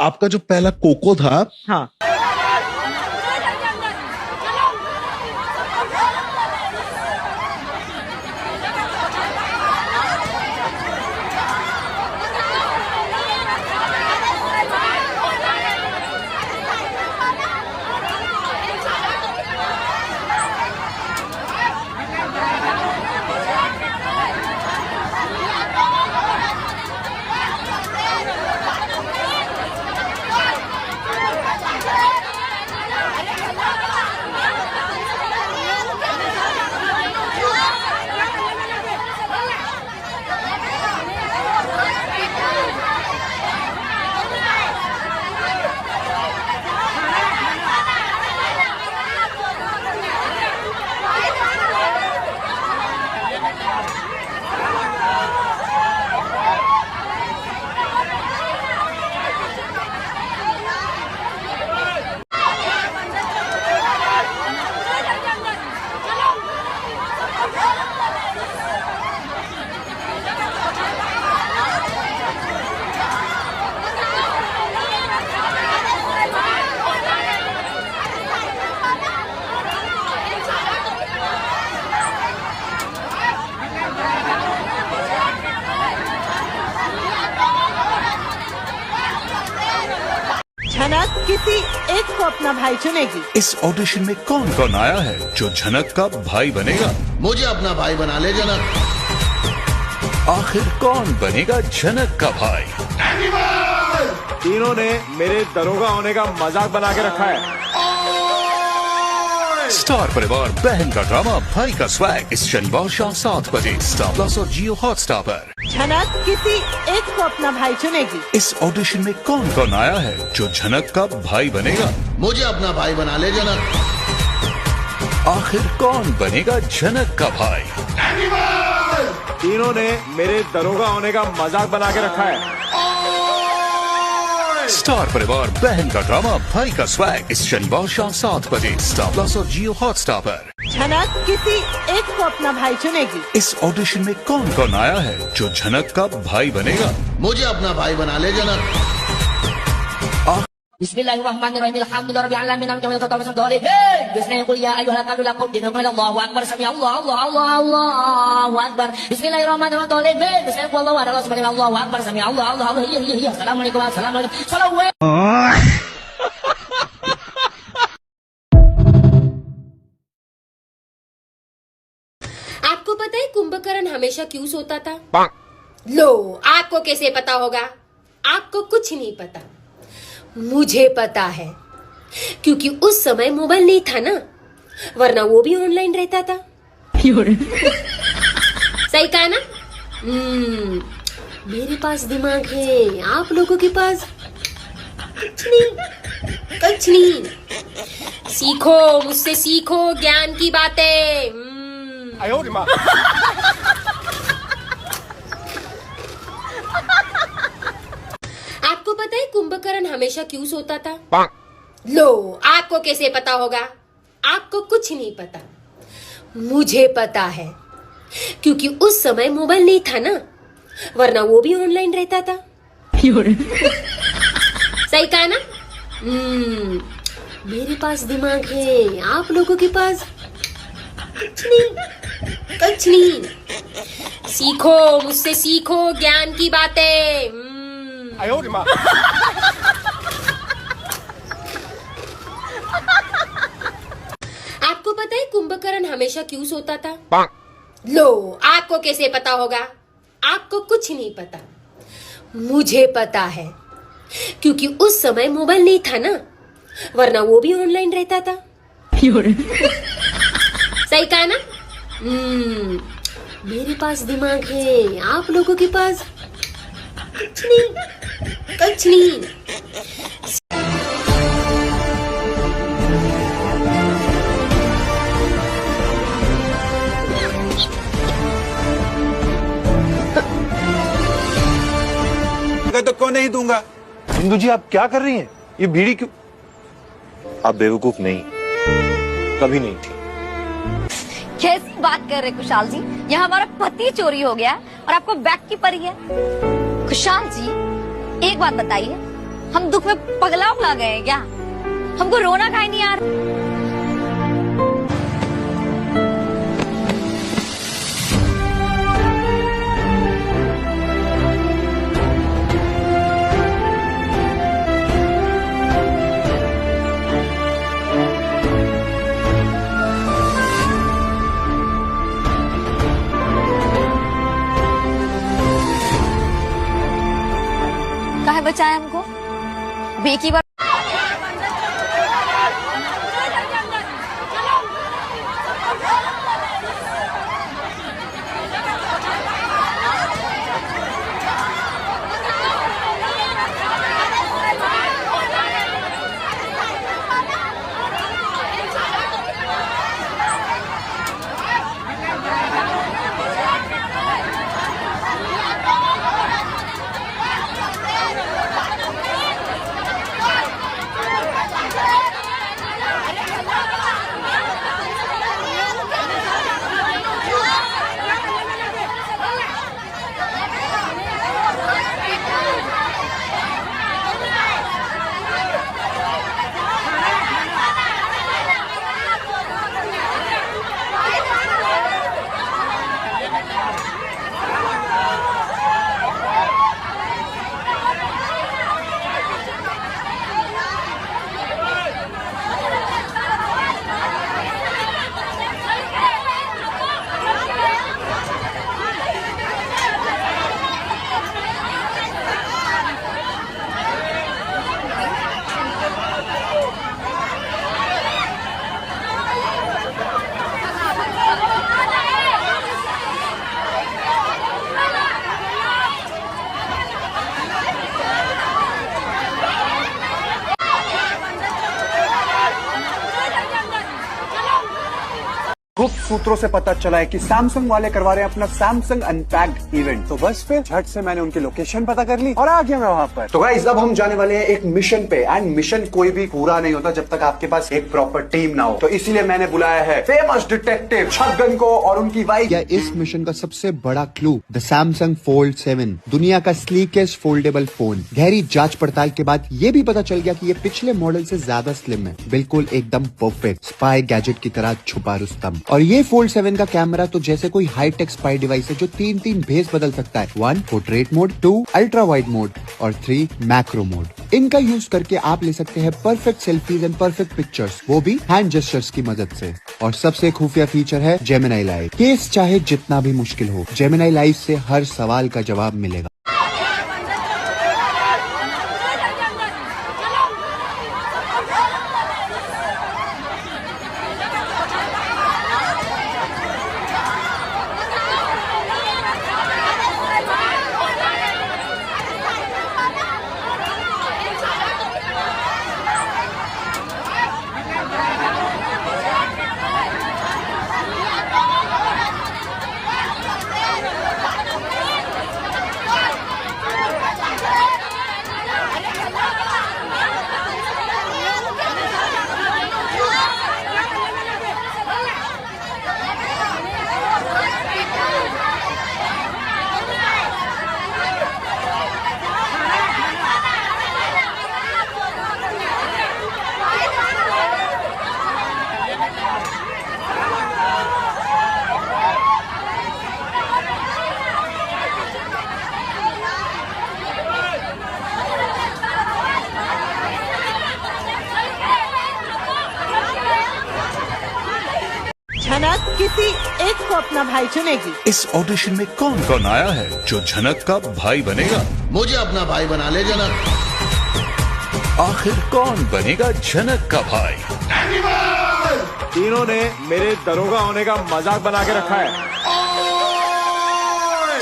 आपका जो पहला कोको था, हाँ, झनक किसी एक को अपना भाई चुनेगी। इस ऑडिशन में कौन कौन आया है जो झनक का भाई बनेगा? मुझे अपना भाई बना ले जनक। आखिर कौन बनेगा झनक का भाई? तीनों ने मेरे दरोगा होने का मजाक बना के रखा है। स्टार परिवार बहन का ड्रामा भाई का स्वैग इस शनिवार शाम 7 बजे स्टार प्लस और जियो हॉटस्टार पर। झनक किसी एक को अपना भाई चुनेगी। इस ऑडिशन में कौन कौन आया है जो झनक का भाई बनेगा? मुझे अपना भाई बना ले जनक। आखिर कौन बनेगा झनक का भाई? तीनों ने मेरे दरोगा होने का मजाक बना के रखा है। स्टार परिवार बहन का ड्रामा भाई का स्वैग इस शनिवार शाम 7 बजे स्टार प्लस और जियो हॉटस्टार पर। झनक किसी एक को अपना भाई चुनेगी। इस ऑडिशन में कौन कौन आया है जो झनक का भाई बनेगा? मुझे अपना भाई बना ले जनक। Bismillahirrahmanirrahim. Alhamdulillahirabbil alamin. Alhamdulillah rabbil alamin. Bismillah qul ya ayyuhal kafirun qul dinna Allahu akbar. Sami Allahu akbar. Bismillahirrahmanirrahim. Bismillah qul Allahu akbar. Sami Allahu akbar. Sami Allahu. Assalamualaikum. Assalamualaikum. Salawat. आपको पता है कुंभकर्ण हमेशा क्यों सोता था? लो, आपको कैसे पता होगा? आपको कुछ नहीं पता, मुझे पता है, क्योंकि उस समय मोबाइल नहीं था ना, वरना वो भी ऑनलाइन रहता था। सही कहा ना? मेरे पास दिमाग है, आप लोगों के पास कुछ नहीं, कुछ नहीं। सीखो, मुझसे सीखो ज्ञान की बातें। आपको पता है कुंभकर्ण हमेशा क्यों सोता था? लो, आपको कैसे पता होगा? आपको कुछ नहीं पता, मुझे पता है, क्योंकि उस समय मोबाइल नहीं था ना, वरना वो भी ऑनलाइन रहता था। सही कहा ना? मेरे पास दिमाग है, आप लोगों के पास कुछ नहीं, कुछ नहीं। सीखो, मुझसे सीखो ज्ञान की बातें। आपको पता है कुंभकर्ण हमेशा क्यों सोता था? लो, आपको कैसे पता होगा? आपको कुछ नहीं पता, मुझे पता है, क्योंकि उस समय मोबाइल नहीं था ना, वरना वो भी ऑनलाइन रहता था। सही कहा ना? मेरे पास दिमाग है, आप लोगों के पास कुछ नहीं, कुछ नहीं। तो क्यों नहीं दूंगा? इंदु जी, आप क्या कर रही हैं? ये बीड़ी क्यों? आप बेवकूफ नहीं, कभी नहीं थी। कैसी बात कर रहे कुशाल जी? यहाँ हमारा पति चोरी हो गया और आपको बैग की पड़ी है। कुशाल जी, एक बात बताइए, हम दुख में पगला उगला गए हैं क्या? हमको रोना काहे नहीं आ रहा? काहे बचाया हमको? अब एक ही बार गुप्त सूत्रों से पता चला है कि सैमसंग वाले करवा रहे हैं अपना सैमसंग अनपैक्ड इवेंट। तो बस फिर झट से मैंने उनकी लोकेशन पता कर ली और आ गया मैं वहां पर। तो गाइस अब हम जाने वाले हैं एक मिशन पे, एंड मिशन कोई भी पूरा नहीं होता जब तक आपके पास एक प्रॉपर टीम ना हो। तो इसीलिए मैंने बुलाया है फेमस डिटेक्टिव छगन को और उनकी वाइफ। या इस मिशन का सबसे बड़ा क्लू द सैमसंग फोल्ड 7, दुनिया का स्लीकेस्ट फोल्डेबल फोन। गहरी जांच पड़ताल के बाद ये भी पता चल गया कि ये पिछले मॉडल से ज्यादा स्लिम है, बिल्कुल एकदम परफेक्ट स्पाई गैजेट की तरह छुपा रुस्तम। और ये फोल्ड 7 का कैमरा तो जैसे कोई हाईटेक स्पाई डिवाइस है जो 3 भेस बदल सकता है। 1 portrait mode, 2 ultra wide mode और 3 मैक्रो मोड। इनका यूज करके आप ले सकते हैं perfect selfies and perfect pictures, वो भी हैंड जेस्चर्स की मदद से। और सबसे खुफिया फीचर है जेमिनी लाइव। केस चाहे जितना भी मुश्किल हो, जेमिनी लाइव से हर सवाल का जवाब मिलेगा। झनक किसी एक को अपना भाई चुनेगी। इस ऑडिशन में कौन कौन आया है जो झनक का भाई बनेगा? मुझे अपना भाई बना ले जनक। आखिर कौन बनेगा झनक का भाई? तीनों ने मेरे दरोगा होने का मजाक बना के रखा है।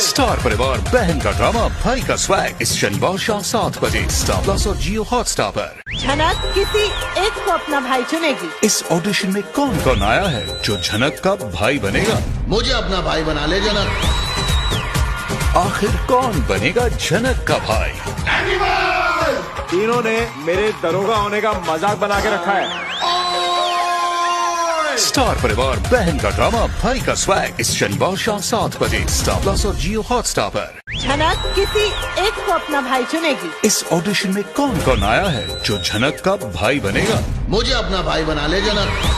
स्टार परिवार बहन का ड्रामा भाई का स्वैग इस शनिवार शाम 7 बजे स्टार प्लस और जियो हॉटस्टार पर। झनक किसी एक को अपना भाई चुनेगी। इस ऑडिशन में कौन कौन आया है जो झनक का भाई बनेगा? मुझे अपना भाई बना ले जनक। आखिर कौन बनेगा झनक का भाई? तीनों ने मेरे दरोगा होने का मजाक बना के रखा है। स्टार परिवार बहन का ड्रामा भाई का स्वैग इस शनिवार शाम 7 बजे स्टार प्लस और जियो हॉटस्टार पर। झनक किसी एक को अपना भाई चुनेगी। इस ऑडिशन में कौन कौन आया है जो झनक का भाई बनेगा? मुझे अपना भाई बना ले जनक।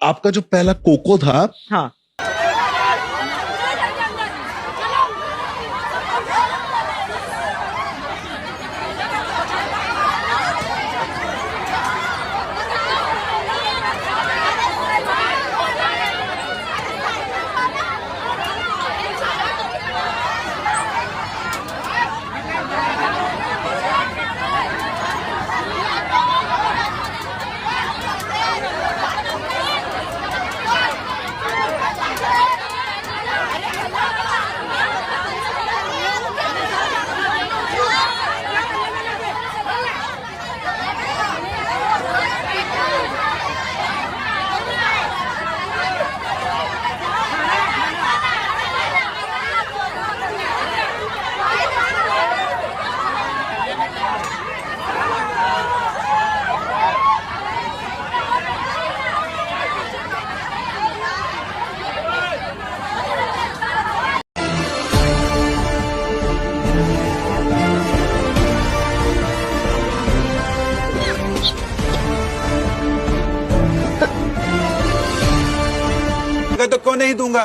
आपका जो पहला कोको था, हाँ, तो क्यों नहीं दूंगा।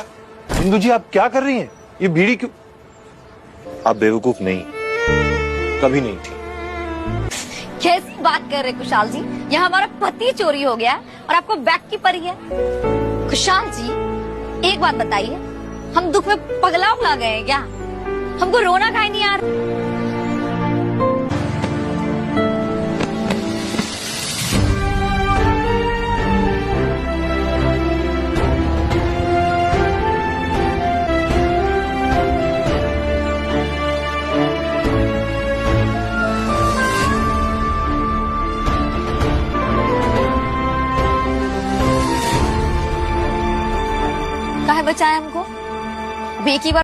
इंदु जी आप क्या कर रही हैं? ये बीड़ी क्यों? आप बेवकूफ नहीं, कभी नहीं थी। कैसी बात कर रहे कुशाल जी? यहाँ हमारा पति चोरी हो गया और आपको बैग की पड़ी है। कुशाल जी एक बात बताइए, हम दुख में पगला उगला गए हैं क्या? हमको रोना काहे नहीं आ रहा? काहे बचाए हमको? अब एक ही बार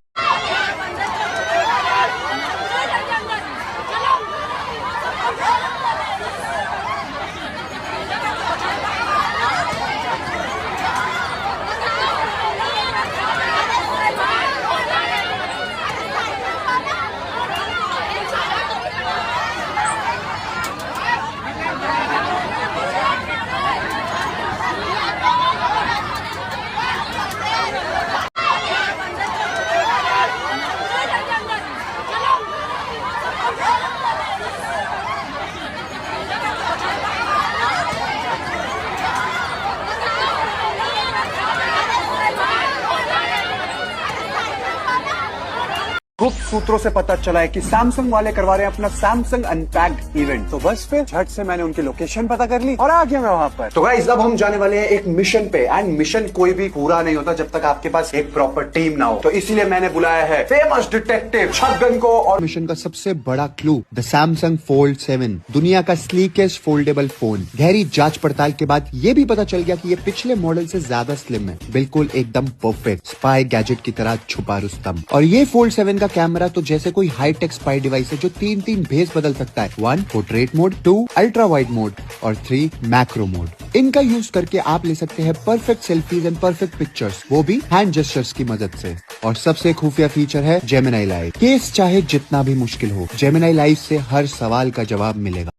गुप्त सूत्रों से पता चला है कि सैमसंग वाले करवा रहे हैं अपना सैमसंग अनपैक्ड इवेंट। तो बस फिर झट से मैंने उनकी लोकेशन पता कर ली और आ गया मैं वहां पर। तो गाइस अब हम जाने वाले हैं एक मिशन पे, एंड मिशन कोई भी पूरा नहीं होता जब तक आपके पास एक प्रॉपर टीम ना हो। तो इसीलिए मैंने बुलाया है फेमस डिटेक्टिव छगन को। और मिशन का सबसे बड़ा क्लू द सैमसंग फोल्ड 7, दुनिया का स्लीकेस्ट फोल्डेबल फोन। गहरी जांच पड़ताल के बाद ये भी पता चल गया कि ये पिछले मॉडल से ज्यादा स्लिम है, बिल्कुल एकदम परफेक्ट स्पाई गैजेट की तरह छुपा रुस्तम। और ये फोल्ड 7 का कैमरा तो जैसे कोई हाईटेक स्पाई डिवाइस है जो 3 भेस बदल सकता है। 1 portrait mode, 2 ultra wide mode और 3 मैक्रो मोड। इनका यूज करके आप ले सकते हैं perfect selfies and perfect pictures, वो भी हैंड जेस्चर्स की मदद से। और सबसे खुफिया फीचर है जेमिनी लाइव। केस चाहे जितना भी मुश्किल हो, जेमिनी लाइव से हर सवाल का जवाब मिलेगा।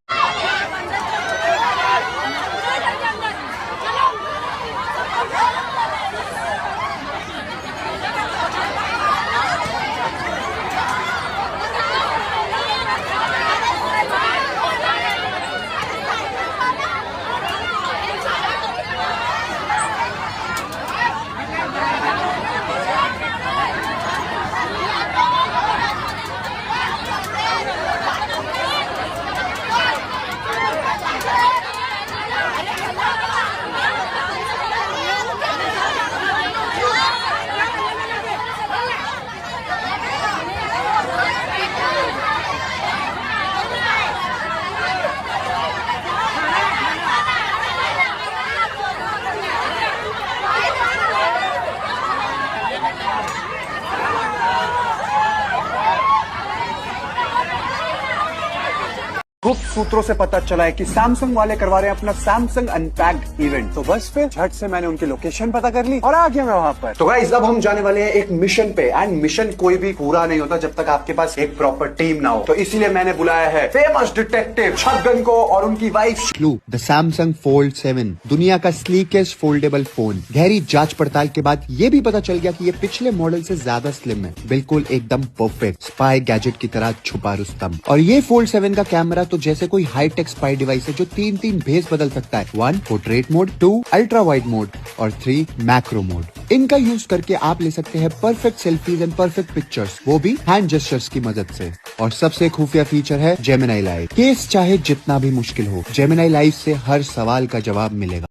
गुप्त सूत्रों से पता चला है कि सैमसंग वाले करवा रहे हैं अपना सैमसंग अनपैक्ड इवेंट। तो बस फिर झट से मैंने उनकी लोकेशन पता कर ली और आ गया मैं वहां पर। तो गाइस अब हम जाने वाले हैं एक मिशन पे, एंड मिशन कोई भी पूरा नहीं होता जब तक आपके पास एक प्रॉपर टीम ना हो। तो इसीलिए मैंने बुलाया है फेमस डिटेक्टिव छगन को और उनकी wife clue the Samsung fold 7, दुनिया का स्लीकेस्ट फोल्डेबल फोन। गहरी जांच पड़ताल के बाद ये भी पता चल गया कि ये पिछले मॉडल से ज्यादा स्लिम है, बिल्कुल एकदम परफेक्ट स्पाई गैजेट की तरह छुपा रुस्तम। और ये फोल्ड 7 का कैमरा तो जैसे कोई हाईटेक स्पाई डिवाइस है जो 3 भेस बदल सकता है। 1 portrait mode, 2 ultra wide mode और 3 मैक्रो मोड। इनका यूज करके आप ले सकते हैं perfect selfies and perfect pictures, वो भी हैंड जेस्चर्स की मदद से। और सबसे खुफिया फीचर है जेमिनी लाइव। केस चाहे जितना भी मुश्किल हो, जेमिनी लाइव से हर सवाल का जवाब मिलेगा।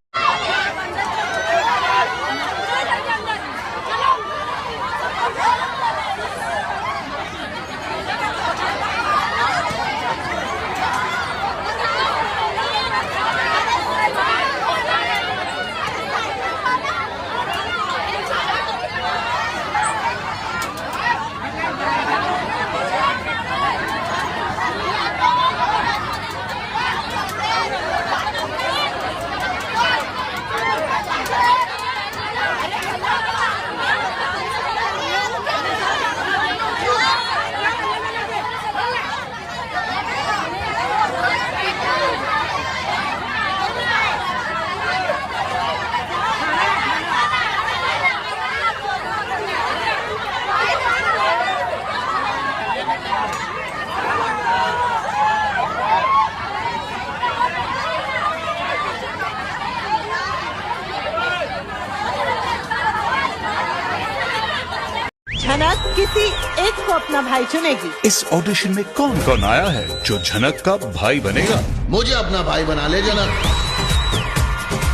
झनक किसी एक को अपना भाई चुनेगी। इस ऑडिशन में कौन कौन आया है जो झनक का भाई बनेगा? मुझे अपना भाई बना ले जनक।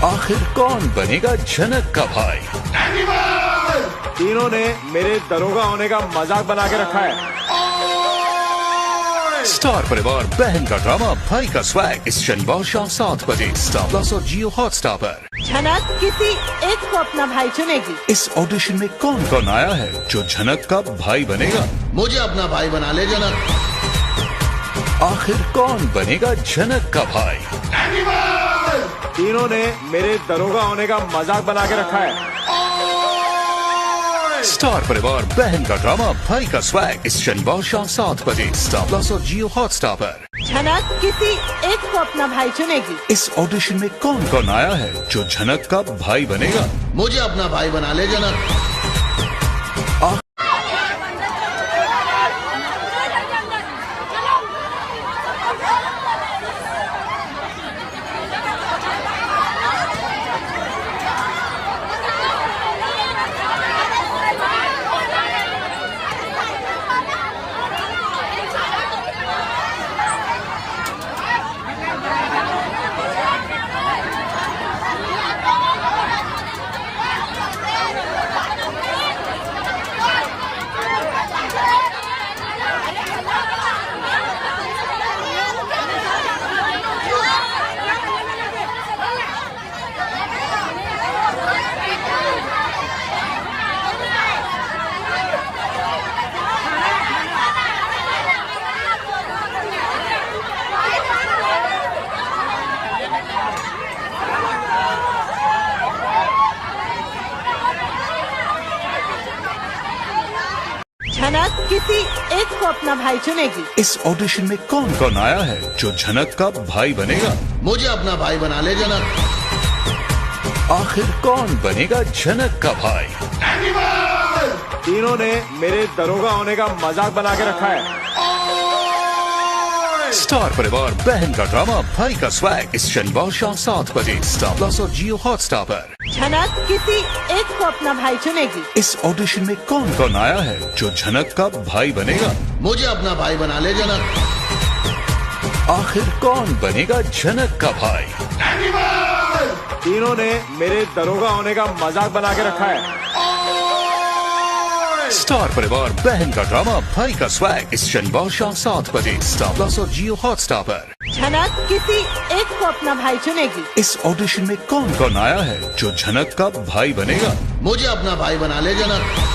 आखिर कौन बनेगा झनक का भाई? तीनों ने मेरे दरोगा होने का मजाक बना के रखा है। स्टार परिवार बहन का ड्रामा भाई का स्वैग इस शनिवार शाम 7 बजे स्टार प्लस और जियो हॉटस्टार पर। झनक किसी एक को अपना भाई चुनेगी। इस ऑडिशन में कौन कौन आया है जो झनक का भाई बनेगा? मुझे अपना भाई बना ले जनक। आखिर कौन बनेगा झनक का भाई? तीनों ने मेरे दरोगा होने का मजाक बना के रखा है। स्टार परिवार बहन का ड्रामा भाई का स्वैग इस शनिवार शाम 7 बजे स्टार प्लस और जियो हॉटस्टार पर। झनक किसी एक को अपना भाई चुनेगी। इस ऑडिशन में कौन कौन आया है जो झनक का भाई बनेगा? मुझे अपना भाई बना ले जनक। झनक किसी एक को अपना भाई चुनेगी। इस ऑडिशन में कौन कौन आया है जो झनक का भाई बनेगा? मुझे अपना भाई बना ले जनक। आखिर कौन बनेगा झनक का भाई? तीनों ने मेरे दरोगा होने का मजाक बना के रखा है। स्टार परिवार बहन का ड्रामा भाई का स्वैग इस शनिवार शाम 7 बजे स्टार प्लस और जियो हॉटस्टार पर। झनक किसी एक को अपना भाई चुनेगी। इस ऑडिशन में कौन कौन आया है जो झनक का भाई बनेगा? मुझे अपना भाई बना ले जनक। आखिर कौन बनेगा झनक का भाई? तीनों ने मेरे दरोगा होने का मजाक बना के रखा है। स्टार परिवार बहन का ड्रामा भाई का स्वैग इस शनिवार शाम 7 बजे स्टार प्लस और जियो हॉटस्टार पर। झनक किसी एक को अपना भाई चुनेगी। इस ऑडिशन में कौन कौन आया है जो झनक का भाई बनेगा? मुझे अपना भाई बना ले जनक।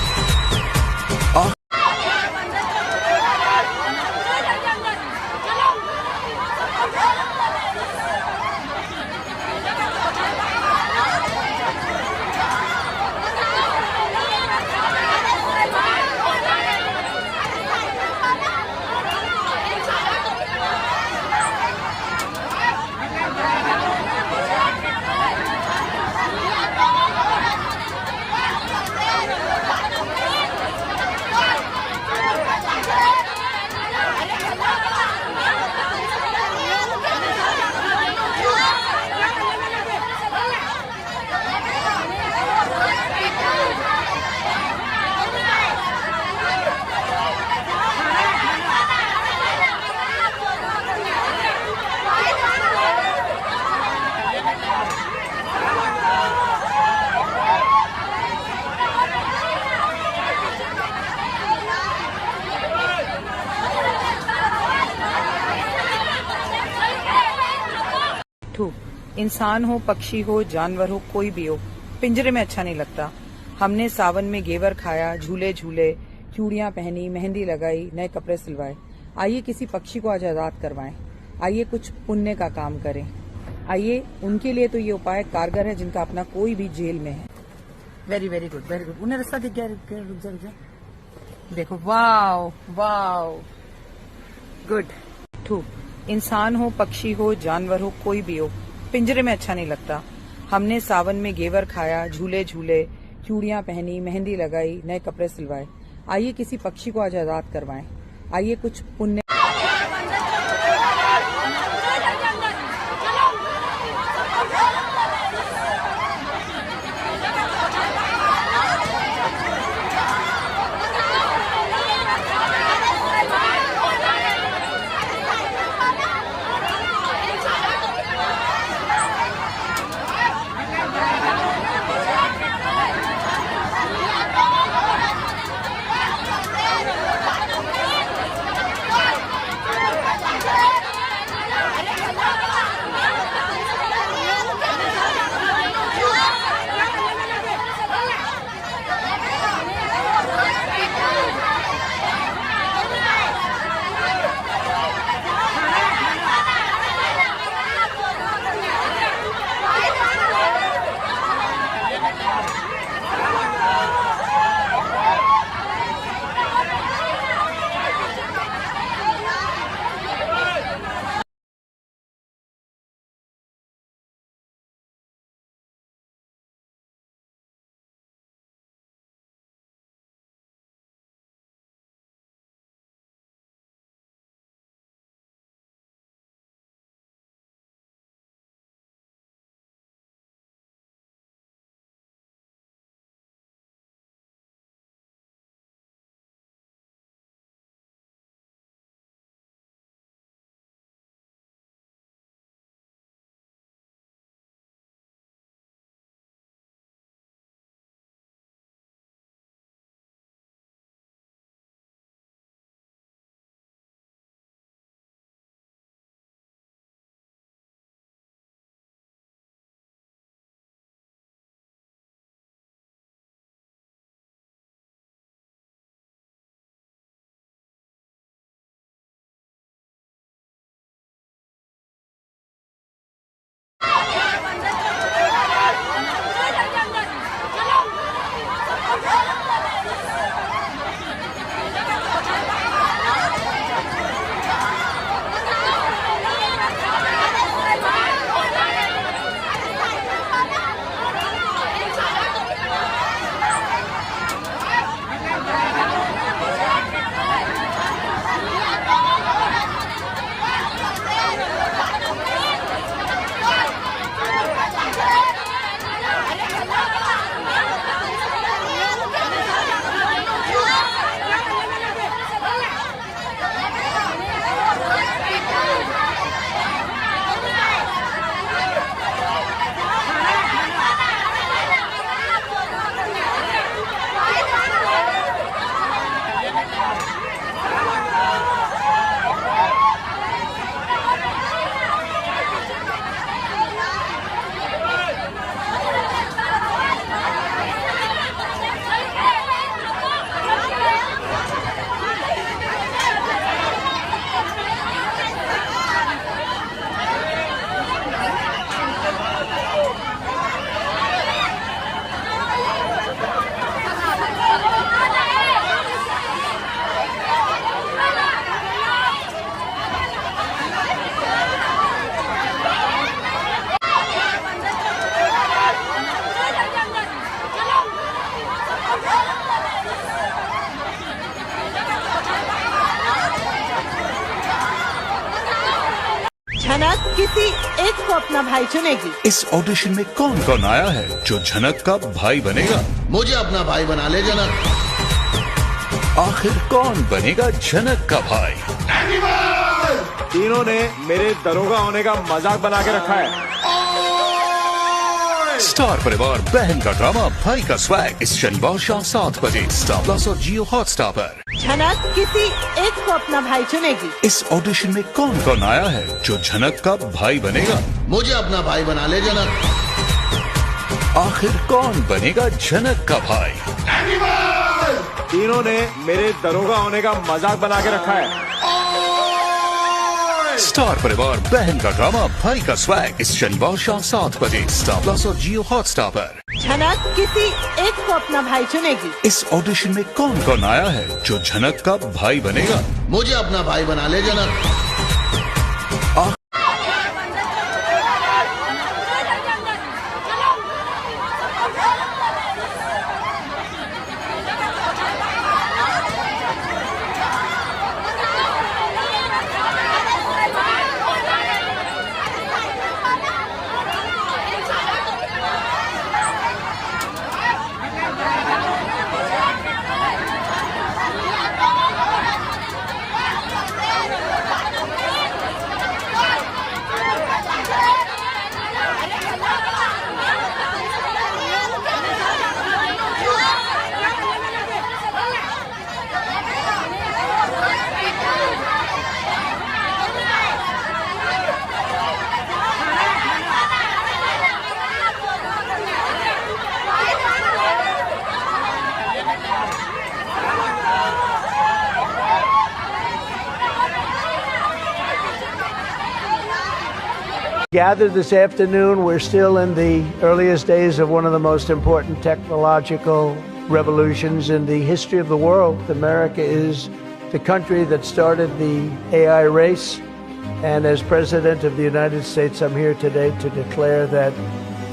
इंसान हो, पक्षी हो, जानवर हो, कोई भी हो, पिंजरे में अच्छा नहीं लगता। हमने सावन में घेवर खाया, झूले झूले, चूड़ियां पहनी, मेहंदी लगाई, नए कपड़े सिलवाए। आइए किसी पक्षी को आज आजाद करवाएं। आइए कुछ पुण्य का काम करें। आइए, उनके लिए तो ये उपाय कारगर है जिनका अपना कोई भी जेल में है। Very very good, very good. उन्हें रास्ता दिख गया, रुक जा। देखो, वाओ वाओ, गुड। 2, इंसान हो, पक्षी हो, जानवर हो, कोई भी हो, पिंजरे में अच्छा नहीं लगता। हमने सावन में घेवर खाया, झूले झूले, चूड़ियां पहनी, मेहंदी लगाई, नए कपड़े सिलवाए। आइए किसी पक्षी को आज आजाद करवाएं। आइए कुछ पुण्य झनक किसी एक को अपना भाई चुनेगी। इस ऑडिशन में कौन कौन आया है जो झनक का भाई बनेगा? मुझे अपना भाई बना ले जनक। आखिर कौन बनेगा झनक का भाई? तीनों ने मेरे दरोगा होने का मजाक बना के रखा है। स्टार परिवार बहन का ड्रामा भाई का स्वैग इस शनिवार शाम 7 बजे स्टार प्लस और जियो हॉटस्टार पर। झनक किसी एक को अपना भाई चुनेगी। इस ऑडिशन में कौन कौन आया है जो झनक का भाई बनेगा? मुझे अपना भाई बना ले जनक। आखिर कौन बनेगा झनक का भाई? तीनों ने मेरे दरोगा होने का मजाक बना के रखा है। स्टार परिवार बहन का ड्रामा भाई का स्वैग इस शनिवार शाम 7 बजे स्टार प्लस और जियो हॉटस्टार पर। झनक किसी एक को अपना भाई चुनेगी। इस ऑडिशन में कौन कौन आया है जो झनक का भाई बनेगा? मुझे अपना भाई बना ले जनक। Gathered this afternoon, we're still in the earliest days of one of the most important technological revolutions in the history of the world. America is the country that started the AI race, and as President of the United States, I'm here today to declare that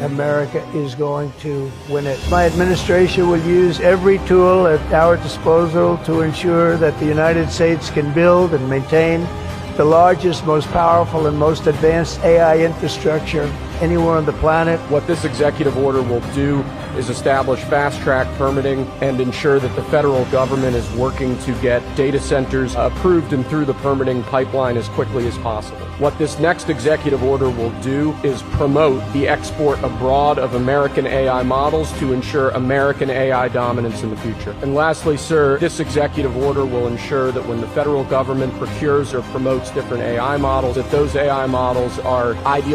America is going to win it. My administration will use every tool at our disposal to ensure that the United States can build and maintain the largest, most powerful, and most advanced AI infrastructure anywhere on the planet. What this executive order will do is establish fast-track permitting and ensure that the federal government is working to get data centers approved and through the permitting pipeline as quickly as possible. What this next executive order will do is promote the export abroad of American AI models to ensure American AI dominance in the future. And lastly, sir, this executive order will ensure that when the federal government procures or promotes different AI models, that those AI models are ideal.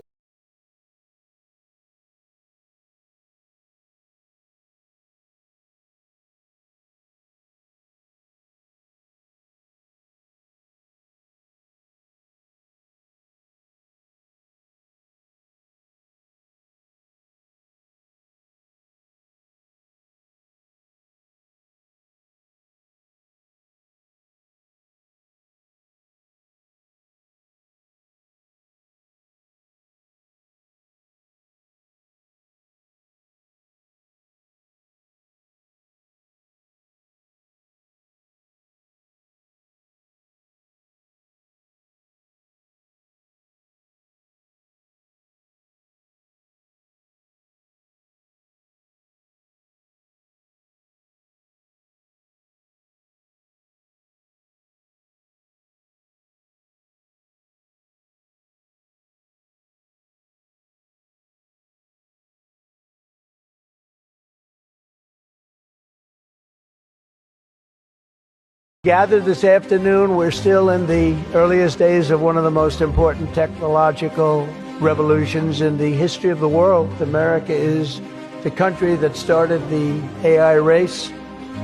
Gathered this afternoon, we're still in the earliest days of one of the most important technological revolutions in the history of the world. America is the country that started the AI race,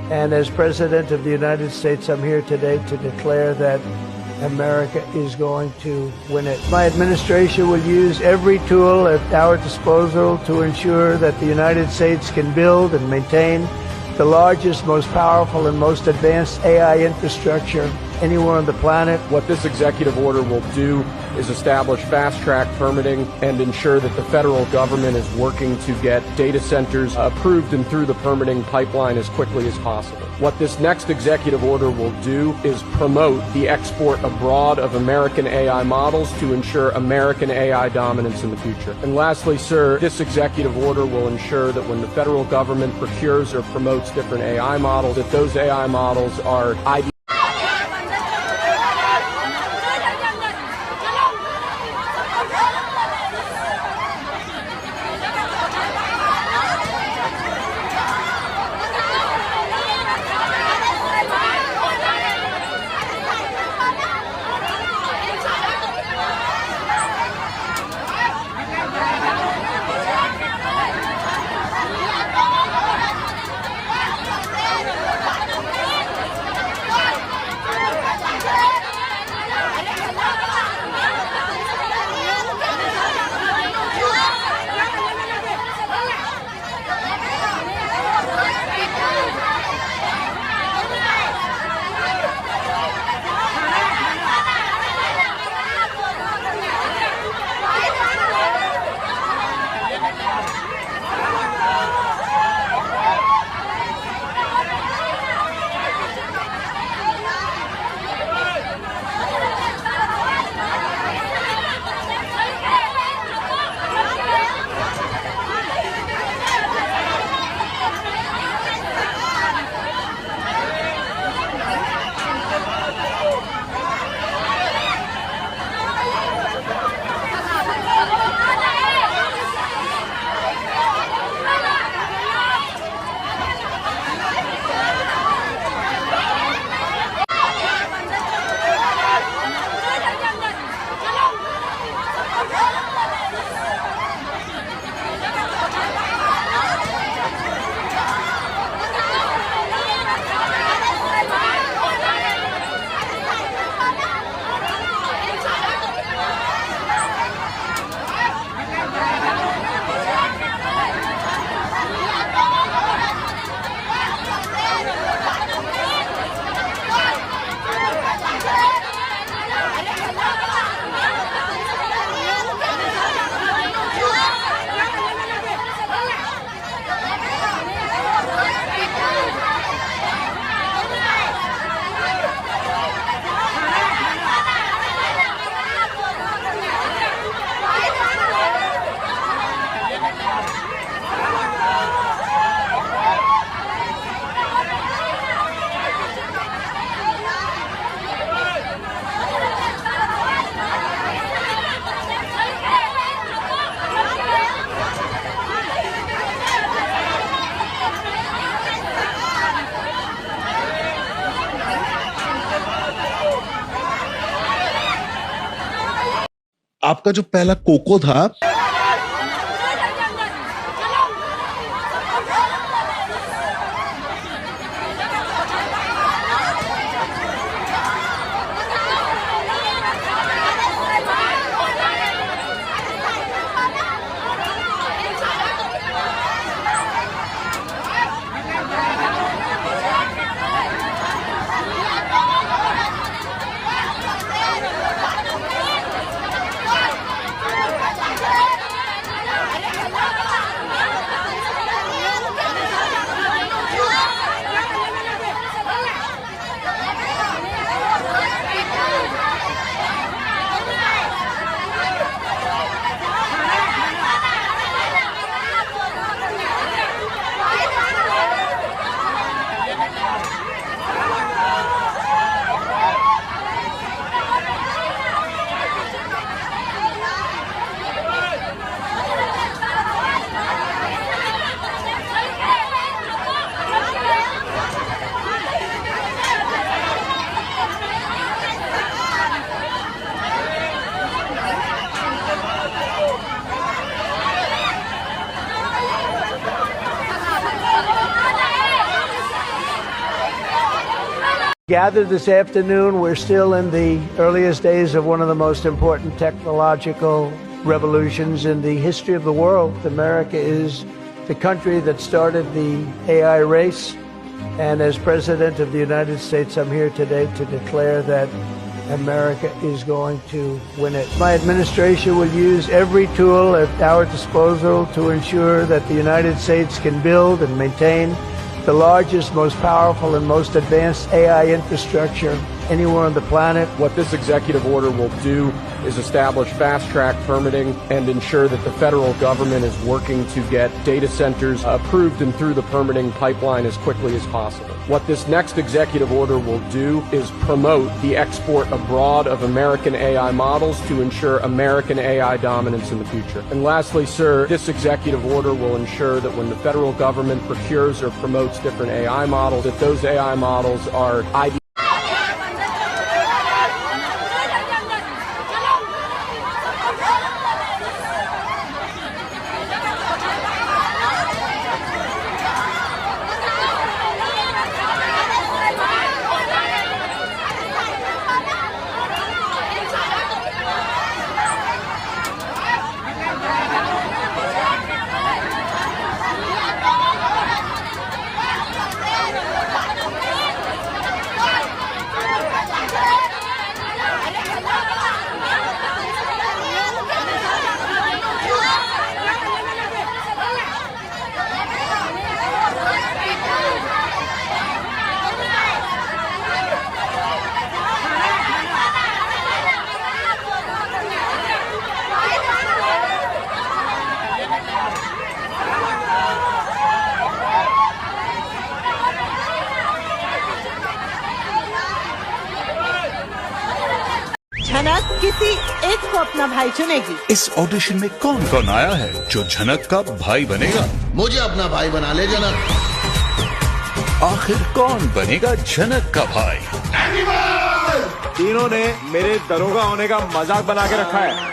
and as President of the United States, I'm here today to declare that America is going to win it. My administration will use every tool at our disposal to ensure that the United States can build and maintain the largest, most powerful, and most advanced AI infrastructure anywhere on the planet. What this executive order will do is establish fast-track permitting and ensure that the federal government is working to get data centers approved and through the permitting pipeline as quickly as possible. What this next executive order will do is promote the export abroad of American AI models to ensure American AI dominance in the future. And lastly, sir, this executive order will ensure that when the federal government procures or promotes different AI models, that those AI models are ideal. आपका जो पहला cocoa था gathered this afternoon. We're still in the earliest days of one of the most important technological revolutions in the history of the world. America is the country that started the AI race. And as President of the United States, I'm here today to declare that America is going to win it. My administration will use every tool at our disposal to ensure that the United States can build and maintain the largest, most powerful, and most advanced AI infrastructure anywhere on the planet. What this executive order will do is establish fast-track permitting and ensure that the federal government is working to get data centers approved and through the permitting pipeline as quickly as possible. What this next executive order will do is promote the export abroad of American AI models to ensure American AI dominance in the future. And lastly, sir, this executive order will ensure that when the federal government procures or promotes different AI models, that those AI models are ID. झनक किसी एक को अपना भाई चुनेगी। इस audition में कौन कौन आया है जो झनक का भाई बनेगा? मुझे अपना भाई बना ले जनक। आखिर कौन बनेगा झनक का भाई? तीनों ने मेरे दरोगा होने का मजाक बना के रखा है।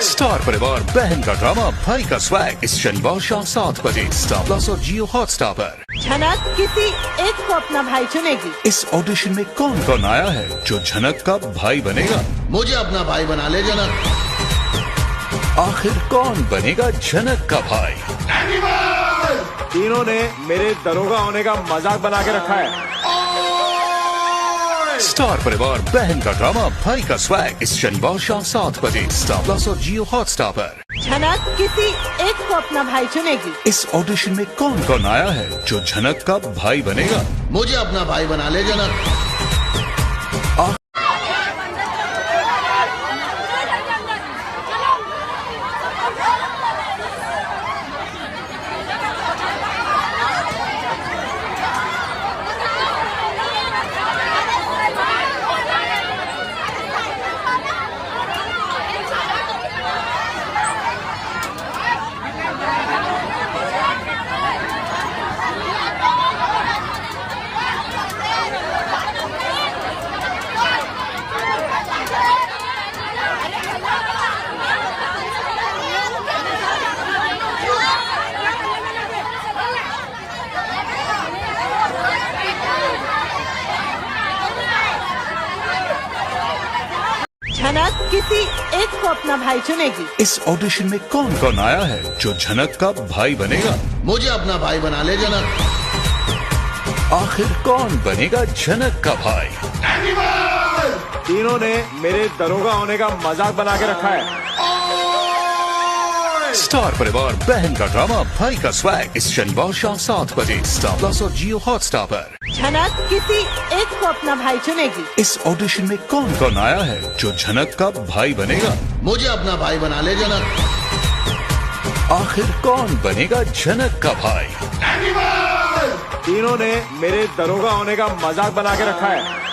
स्टार परिवार बहन का ड्रामा भाई का स्वैग इस शनिवार शाम 7 बजे स्टार प्लस और जियो हॉटस्टार पर। झनक किसी एक को अपना भाई चुनेगी। इस ऑडिशन में कौन कौन आया है जो झनक का भाई बनेगा? मुझे अपना भाई बना ले जनक। आखिर कौन बनेगा झनक का भाई? तीनों ने मेरे दरोगा होने का मजाक बना के रखा है। स्टार परिवार बहन का ड्रामा भाई का स्वैग इस शनिवार शाम 7 बजे स्टार प्लस और जियो हॉटस्टार पर। झनक किसी एक को अपना भाई चुनेगी। इस ऑडिशन में कौन कौन आया है जो झनक का भाई बनेगा? मुझे अपना भाई बना ले जनक। एक को अपना भाई चुनेगी। इस ऑडिशन में कौन कौन आया है जो झनक का भाई बनेगा? मुझे अपना भाई बना ले जनक। आखिर कौन बनेगा झनक का भाई? तीनों ने मेरे दरोगा होने का मजाक बना के रखा है। स्टार परिवार बहन का ड्रामा भाई का स्वैग इस शनिवार शाम 7 बजे स्टार प्लस और जियो हॉटस्टार पर। झनक किसी एक को अपना भाई चुनेगी। इस ऑडिशन में कौन कौन आया है जो झनक का भाई बनेगा? मुझे अपना भाई बना ले जनक। आखिर कौन बनेगा झनक का भाई? तीनों ने मेरे दरोगा होने का मजाक बना के रखा है।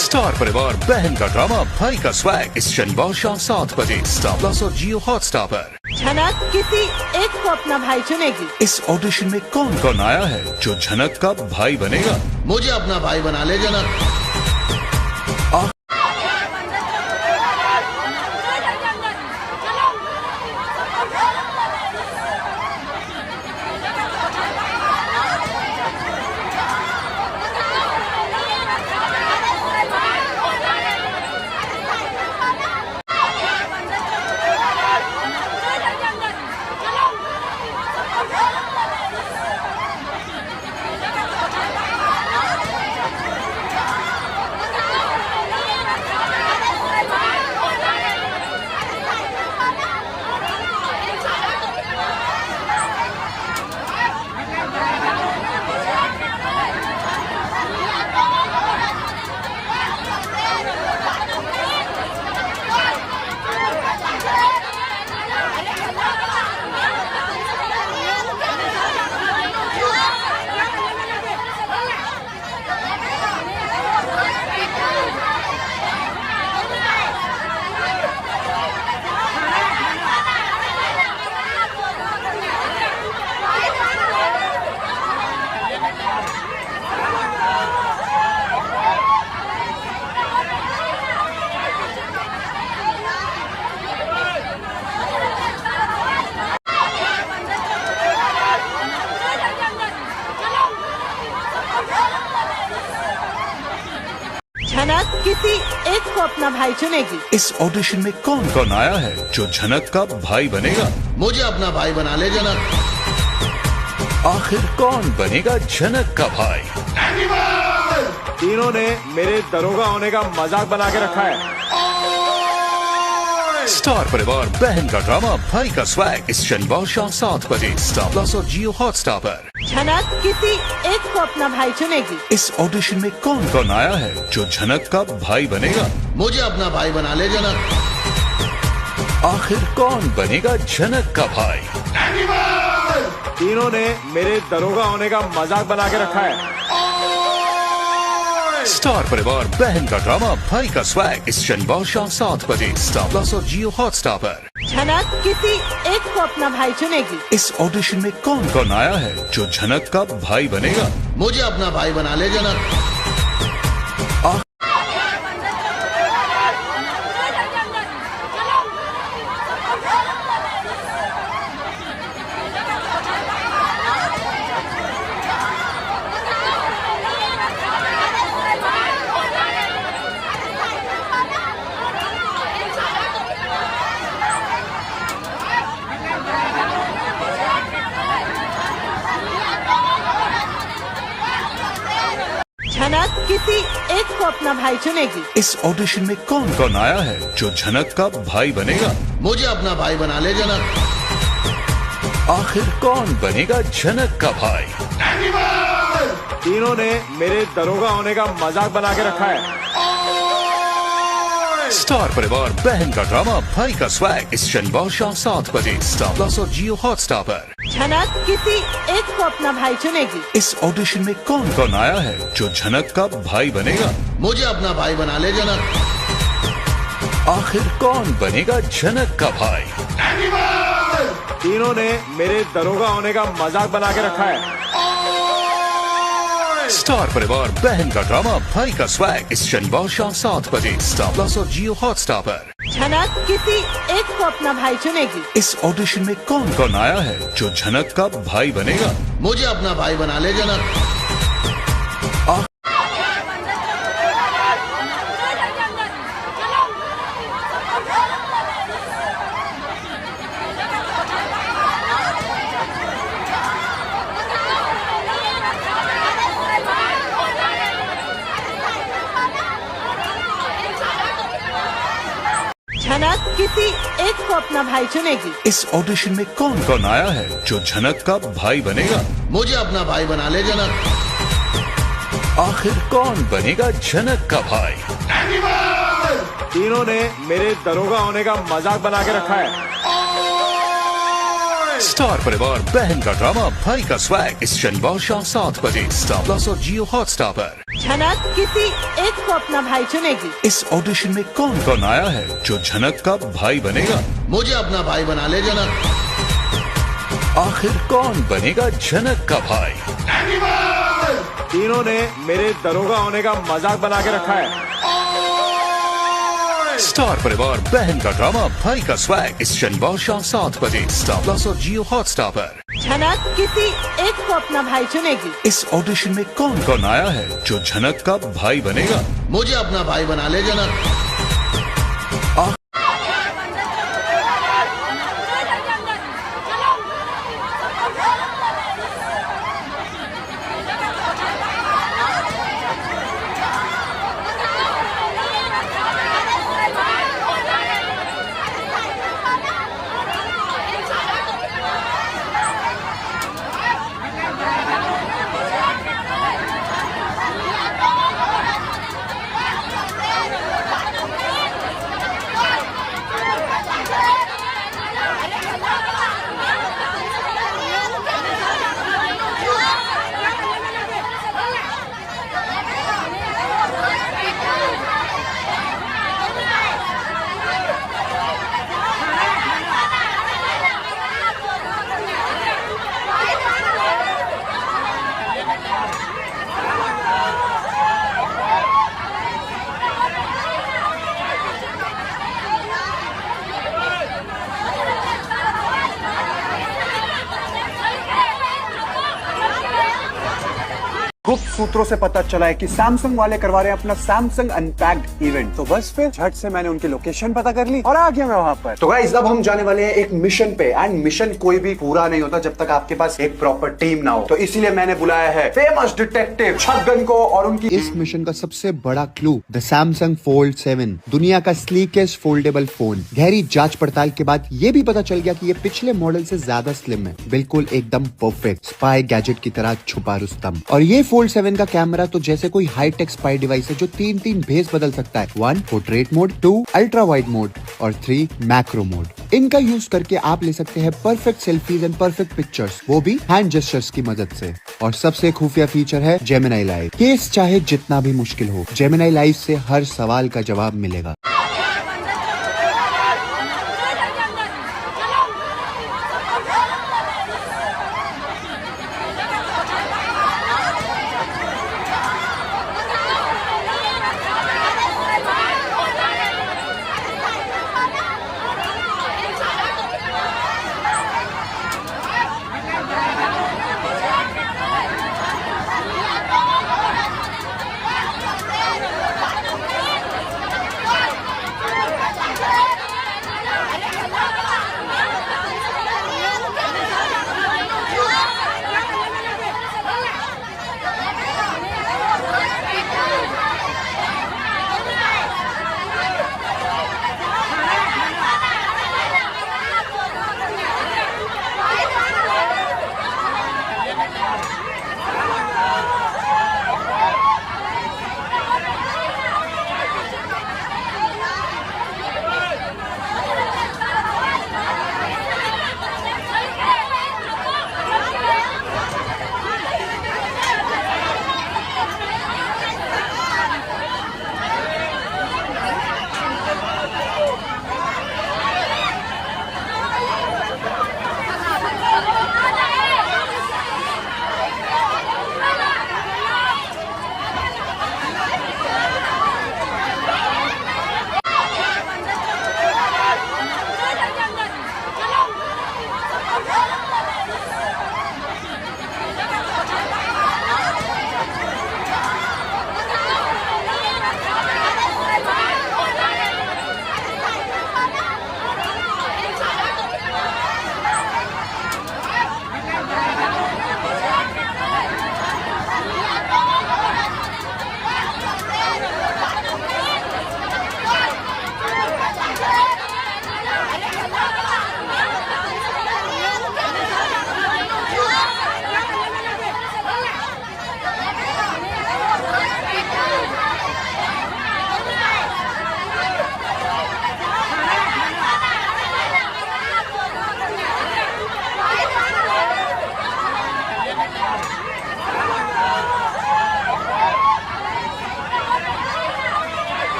स्टार परिवार बहन का ड्रामा भाई का स्वैग इस शनिवार शाम 7 बजे स्टार प्लस और जियो हॉटस्टार पर। झनक किसी एक को अपना भाई चुनेगी। इस ऑडिशन में कौन कौन आया है जो झनक का भाई बनेगा? मुझे अपना भाई बना ले जनक। झनक किसी एक को अपना भाई चुनेगी। इस ऑडिशन में कौन कौन आया है जो झनक का भाई बनेगा? मुझे अपना भाई बना ले जनक। आखिर कौन बनेगा झनक का भाई? तीनों ने मेरे दरोगा होने का मजाक बना के रखा है। स्टार परिवार बहन का ड्रामा भाई का स्वैग इस शनिवार शाम 7 बजे स्टार प्लस और जियो हॉटस्टार पर। झनक किसी एक को अपना भाई चुनेगी। इस ऑडिशन में कौन कौन आया है जो झनक का भाई बनेगा? मुझे अपना भाई बना ले जनक। आखिर कौन बनेगा झनक का भाई? तीनों ने मेरे दरोगा होने का मजाक बना के रखा है। स्टार परिवार बहन का ड्रामा भाई का स्वैग इस शनिवार शाम 7 बजे स्टार प्लस और जियो हॉटस्टार पर। झनक किसी एक को अपना भाई चुनेगी। इस ऑडिशन में कौन कौन आया है जो झनक का भाई बनेगा? मुझे अपना भाई बना ले जनक। झनक किसी एक को अपना भाई चुनेगी। इस ऑडिशन में कौन कौन आया है जो झनक का भाई बनेगा? मुझे अपना भाई बना ले जनक। आखिर कौन बनेगा झनक का भाई? तीनों ने मेरे दरोगा होने का मजाक बना के रखा है। स्टार परिवार बहन का ड्रामा भाई का स्वैग इस शनिवार शाम 7 बजे स्टार प्लस और जियो हॉटस्टार पर। झनक किसी एक को अपना भाई चुनेगी। इस ऑडिशन में कौन कौन आया है जो झनक का भाई बनेगा? मुझे अपना भाई बना ले जनक। आखिर कौन बनेगा झनक का भाई? तीनों ने मेरे दरोगा होने का मजाक बना के रखा है। स्टार परिवार बहन का ड्रामा भाई का स्वैग इस शनिवार शाम 7 बजे स्टार प्लस और जियो हॉटस्टार पर। झनक किसी एक को अपना भाई चुनेगी। इस ऑडिशन में कौन कौन आया है जो झनक का भाई बनेगा? मुझे अपना भाई बना ले जनक। अपना भाई चुनेगी। इस ऑडिशन में कौन कौन आया है जो झनक का भाई बनेगा? मुझे अपना भाई बना ले जनक। आखिर कौन बनेगा झनक का भाई? तीनों ने मेरे दरोगा होने का मजाक बना के रखा है। स्टार परिवार बहन का ड्रामा भाई का स्वैग इस शनिवार शाम 7 बजे स्टार प्लस और जियो हॉटस्टार पर। झनक किसी एक को अपना भाई चुनेगी। इस ऑडिशन में कौन कौन आया है जो झनक का भाई बनेगा? मुझे अपना भाई बना ले जनक। आखिर कौन बनेगा झनक का भाई? तीनों ने मेरे दरोगा होने का मजाक बना के रखा है। स्टार परिवार बहन का ड्रामा भाई का स्वैग इस शनिवार शाम 7 बजे स्टार प्लस और जियो हॉटस्टार पर। झनक किसी एक को अपना भाई चुनेगी। इस ऑडिशन में कौन कौन आया है जो झनक का भाई बनेगा? मुझे अपना भाई बना ले जनक। गुप्त सूत्रों से पता चला है कि सैमसंग वाले करवा रहे हैं अपना सैमसंग अनपैक्ड इवेंट। तो बस फिर झट से मैंने उनकी लोकेशन पता कर ली और आ गया मैं वहां पर। तो गाइस अब हम जाने वाले हैं एक मिशन पे, एंड मिशन कोई भी पूरा नहीं होता जब तक आपके पास एक प्रॉपर टीम ना हो। तो इसीलिए मैंने बुलाया है फेमस डिटेक्टिव छगन को और उनकी। इस मिशन का सबसे बड़ा क्लू द सैमसंग फोल्ड 7, दुनिया का स्लीकेस्ट फोल्डेबल फोन। गहरी जांच पड़ताल के बाद ये भी पता चल गया कि ये पिछले मॉडल से ज्यादा स्लिम है, बिल्कुल एकदम परफेक्ट स्पाई गैजेट की तरह छुपा रुस्तम। और ये फोल्ड 7 का कैमरा तो जैसे कोई हाईटेक स्पाई डिवाइस है जो 3 भेस बदल सकता है। 1 portrait mode, 2 ultra wide mode और 3 मैक्रो मोड। इनका यूज करके आप ले सकते हैं perfect selfies and perfect pictures, वो भी हैंड जेस्चर्स की मदद से। और सबसे खुफिया फीचर है जेमिनी लाइव। केस चाहे जितना भी मुश्किल हो, जेमिनी लाइव से हर सवाल का जवाब मिलेगा।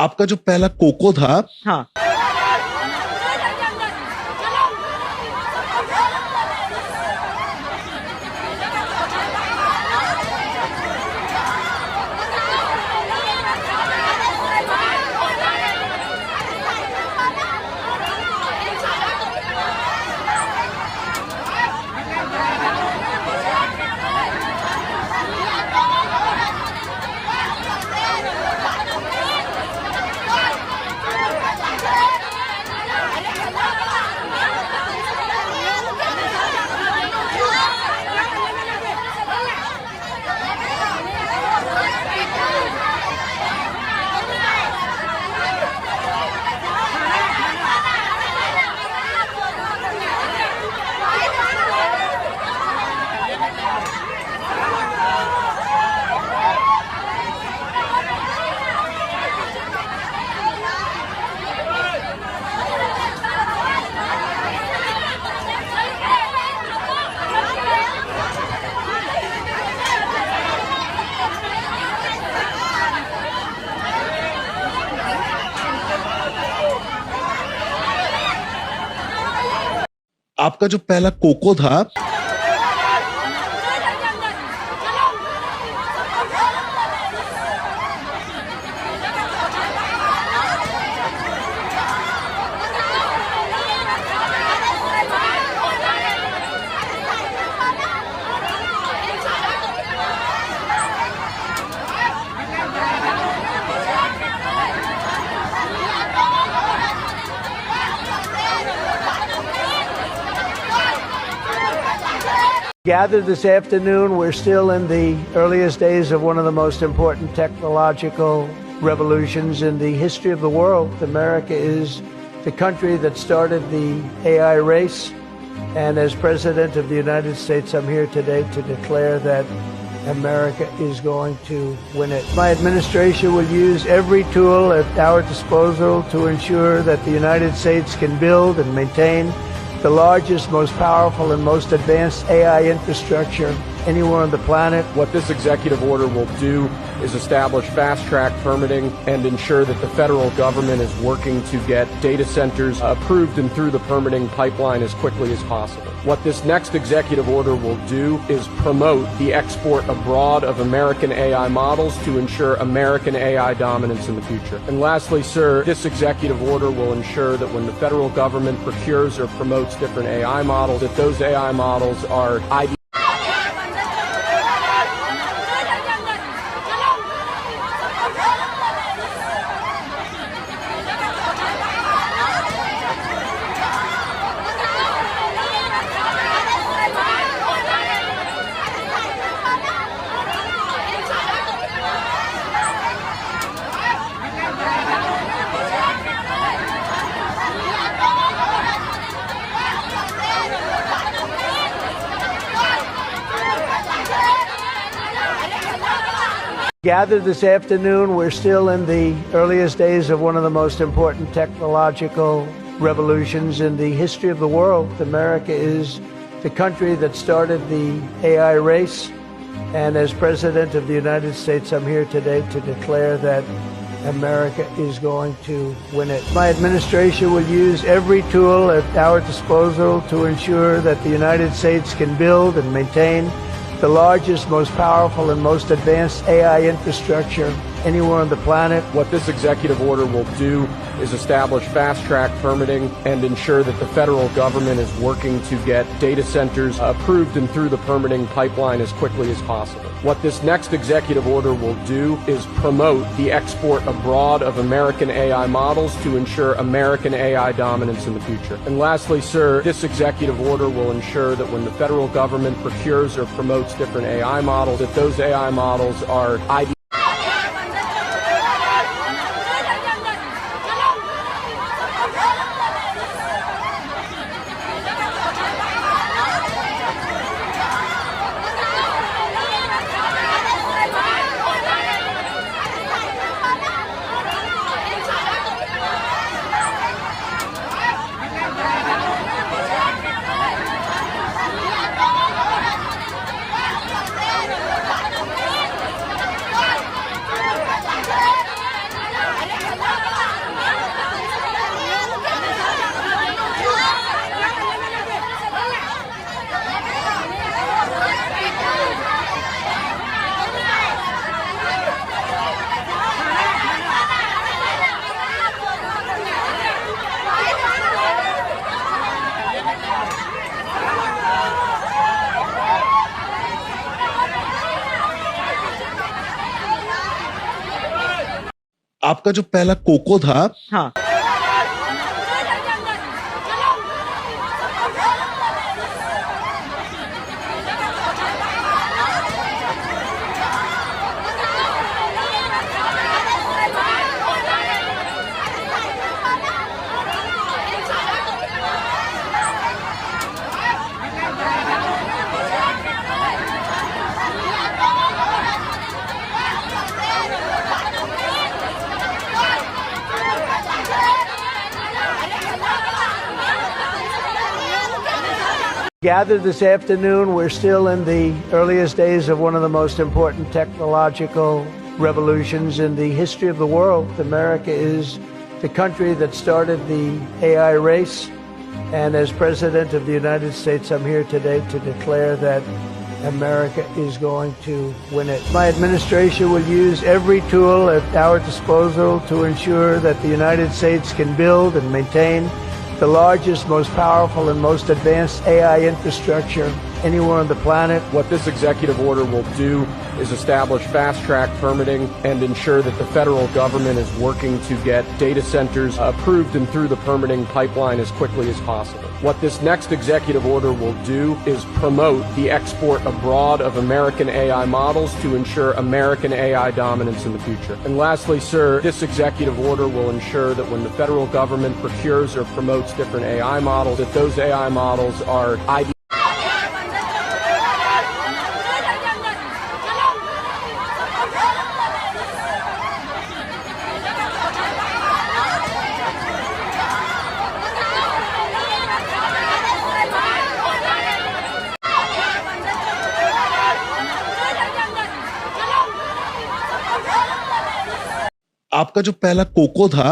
आपका जो पहला कोको था, हाँ, आपका जो पहला कोको था, Gathered this afternoon, we're still in the earliest days of one of the most important technological revolutions in the history of the world. America is the country that started the AI race. And as President of the United States, I'm here today to declare that America is going to win it. My administration will use every tool at our disposal to ensure that the United States can build and maintain the largest, most powerful, and most advanced AI infrastructure anywhere on the planet. What this executive order will do is establish fast-track permitting and ensure that the federal government is working to get data centers approved and through the permitting pipeline as quickly as possible. What this next executive order will do is promote the export abroad of American AI models to ensure American AI dominance in the future. And lastly, sir, this executive order will ensure that when the federal government procures or promotes different AI models, that those AI models are Gathered this afternoon, we're still in the earliest days of one of the most important technological revolutions in the history of the world. America is the country that started the AI race. And as President of the United States, I'm here today to declare that America is going to win it. My administration will use every tool at our disposal to ensure that the United States can build and maintain the largest, most powerful, and most advanced AI infrastructure anywhere on the planet. What this executive order will do is establish fast-track permitting and ensure that the federal government is working to get data centers approved and through the permitting pipeline as quickly as possible. What this next executive order will do is promote the export abroad of American AI models to ensure American AI dominance in the future. And lastly, sir, this executive order will ensure that when the federal government procures or promotes different AI models, that those AI models are आपका जो पहला cocoa था, हाँ, Gathered this afternoon, we're still in the earliest days of one of the most important technological revolutions in the history of the world. America is the country that started the AI race. And as President of the United States, I'm here today to declare that America is going to win it. My administration will use every tool at our disposal to ensure that the United States can build and maintain the largest, most powerful, and most advanced AI infrastructure anywhere on the planet. What this executive order will do is establish fast-track permitting and ensure that the federal government is working to get data centers approved and through the permitting pipeline as quickly as possible. What this next executive order will do is promote the export abroad of American AI models to ensure American AI dominance in the future. And lastly, sir, this executive order will ensure that when the federal government procures or promotes different AI models, that those AI models are ID. आपका जो पहला cocoa था,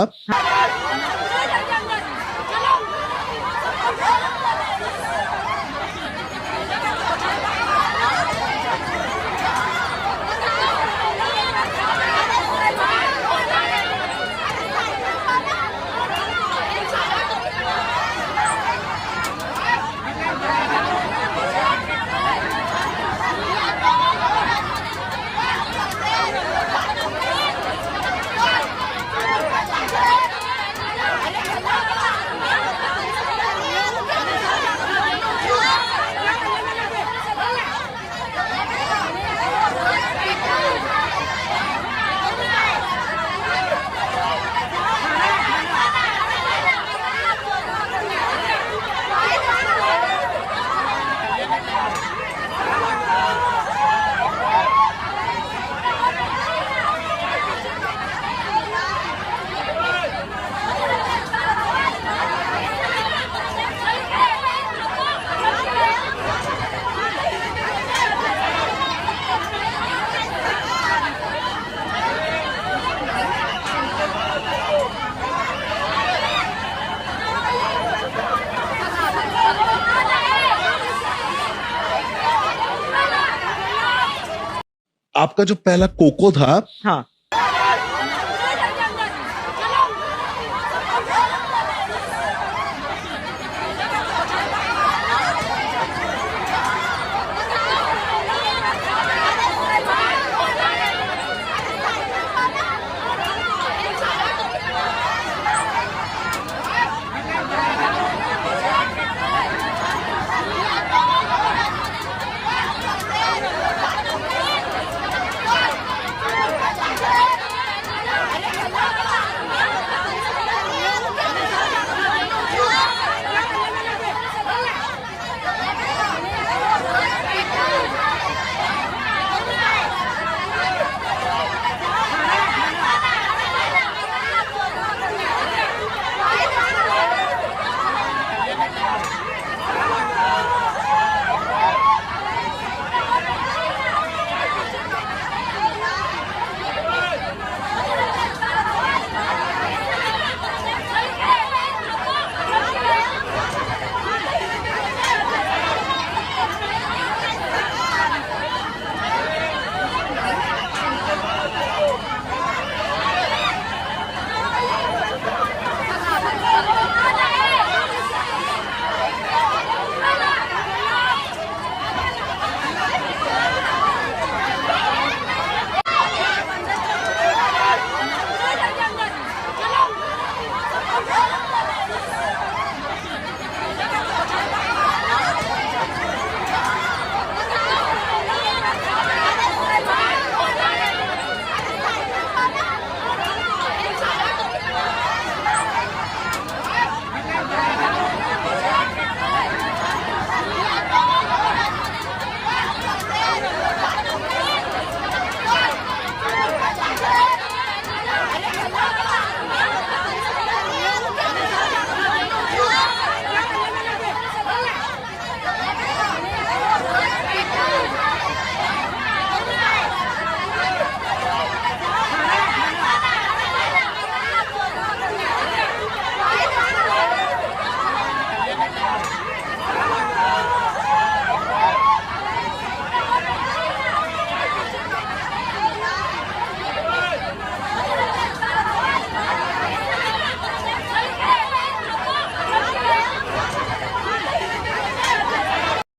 आपका जो पहला cocoa था, हाँ,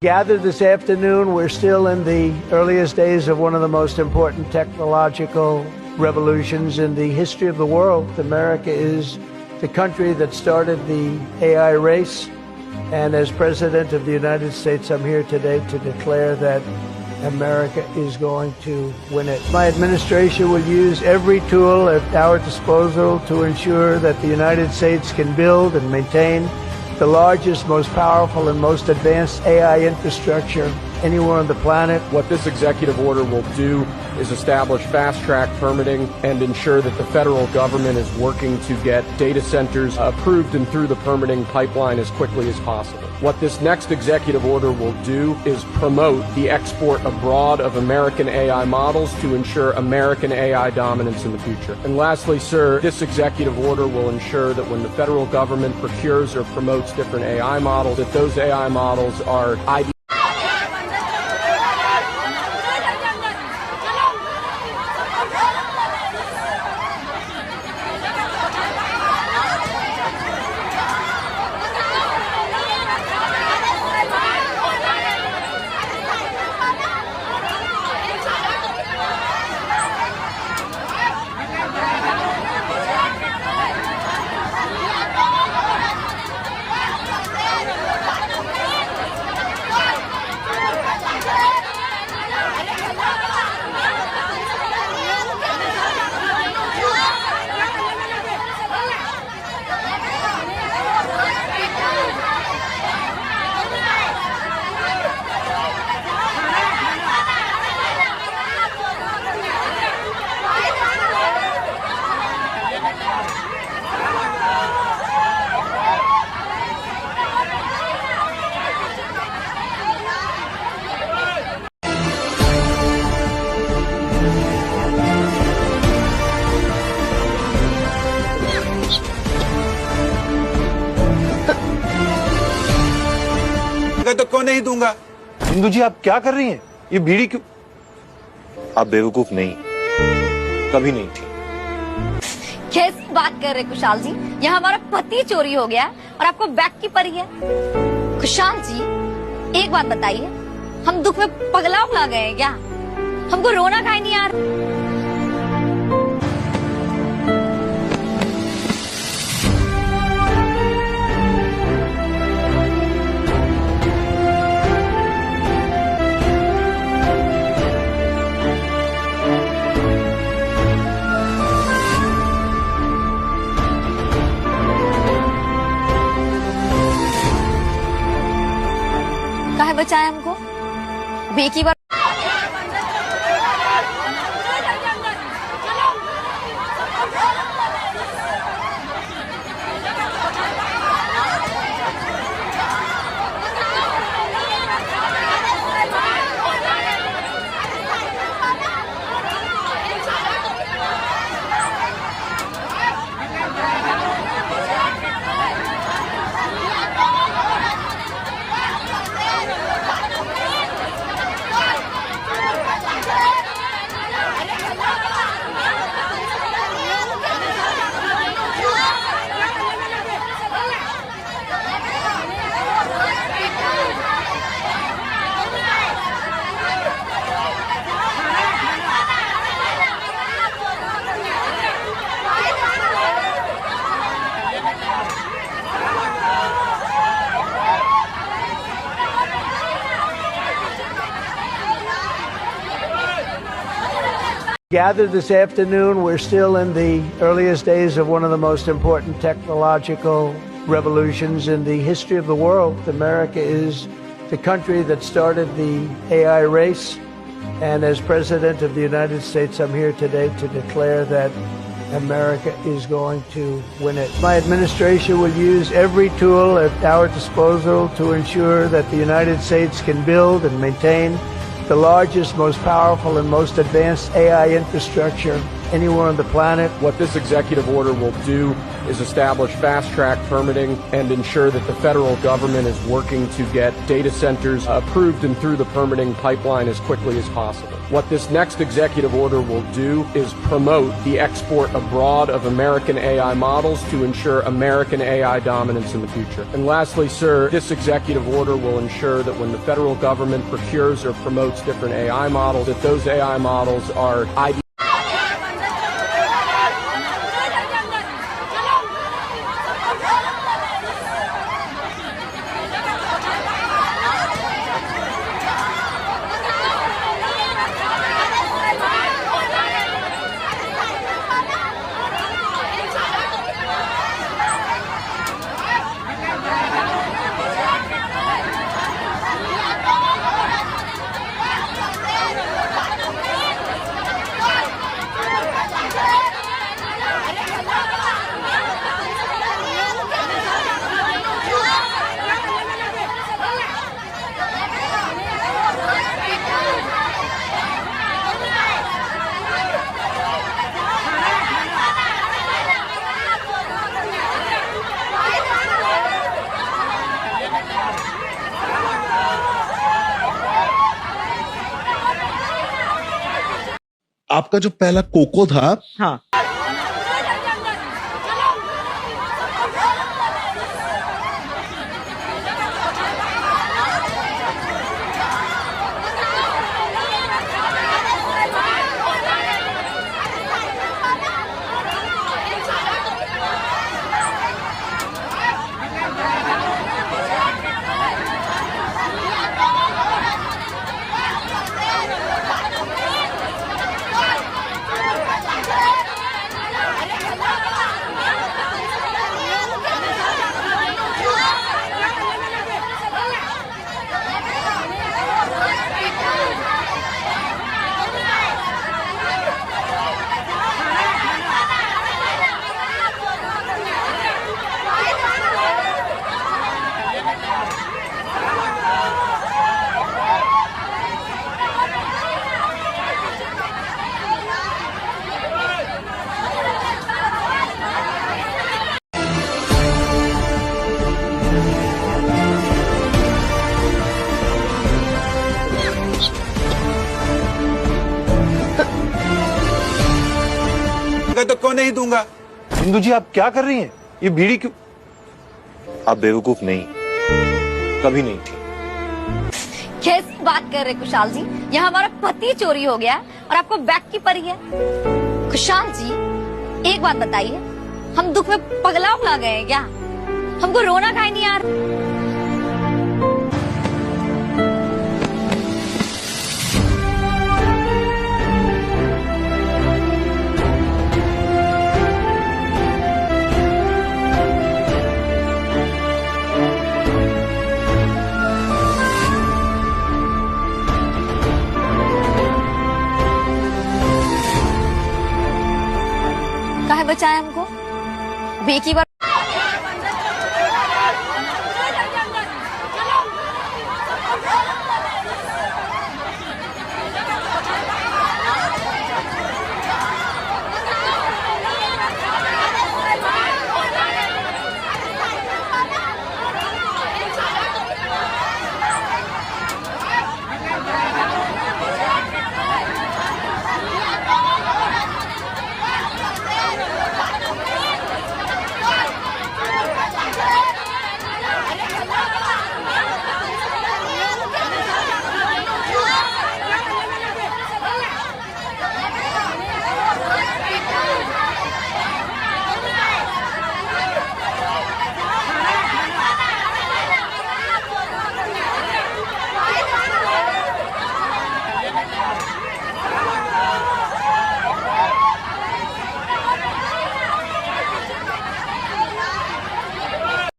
Gathered this afternoon, we're still in the earliest days of one of the most important technological revolutions in the history of the world. America is the country that started the AI race. And as President of the United States, I'm here today to declare that America is going to win it. My administration will use every tool at our disposal to ensure that the United States can build and maintain the largest, most powerful, and most advanced AI infrastructure anywhere on the planet. What this executive order will do is establish fast-track permitting and ensure that the federal government is working to get data centers approved and through the permitting pipeline as quickly as possible. What this next executive order will do is promote the export abroad of American AI models to ensure American AI dominance in the future. And lastly, sir, this executive order will ensure that when the federal government procures or promotes different AI models, that those AI models are IBM. तो क्यों नहीं दूंगा? इंदु जी आप क्या कर रही हैं? ये बीड़ी क्यों? आप बेवकूफ नहीं, कभी नहीं थी। कैसी बात कर रहे कुशाल जी? यहाँ हमारा पति चोरी हो गया और आपको बैग की पड़ी है। कुशाल जी, एक बात बताइए, हम दुख में पगला गए हैं क्या? हमको रोना काहे नहीं आ रहा? काहे बचाए हमको? अब एक ही बार Gathered this afternoon, we're still in the earliest days of one of the most important technological revolutions in the history of the world. America is the country that started the AI race. And as President of the United States, I'm here today to declare that America is going to win it. My administration will use every tool at our disposal to ensure that the United States can build and maintain the largest, most powerful, and most advanced AI infrastructure anywhere on the planet. What this executive order will do is establish fast-track permitting and ensure that the federal government is working to get data centers approved and through the permitting pipeline as quickly as possible. What this next executive order will do is promote the export abroad of American AI models to ensure American AI dominance in the future. And lastly, sir, this executive order will ensure that when the federal government procures or promotes different AI models, that those AI models are ID. आपका जो पहला cocoa था, हाँ, तो क्यों नहीं दूंगा? इंदु जी आप क्या कर रही हैं? ये बीड़ी क्यों? आप बेवकूफ नहीं, कभी नहीं थी। कैसी बात कर रहे कुशाल जी? यहाँ हमारा पति चोरी हो गया और आपको बैग की पड़ी है। कुशाल जी, एक बात बताइए, हम दुख में पगला उगला गए हैं क्या? हमको रोना काहे नहीं आ रहा? काहे बचाए हमको? अब एक ही बार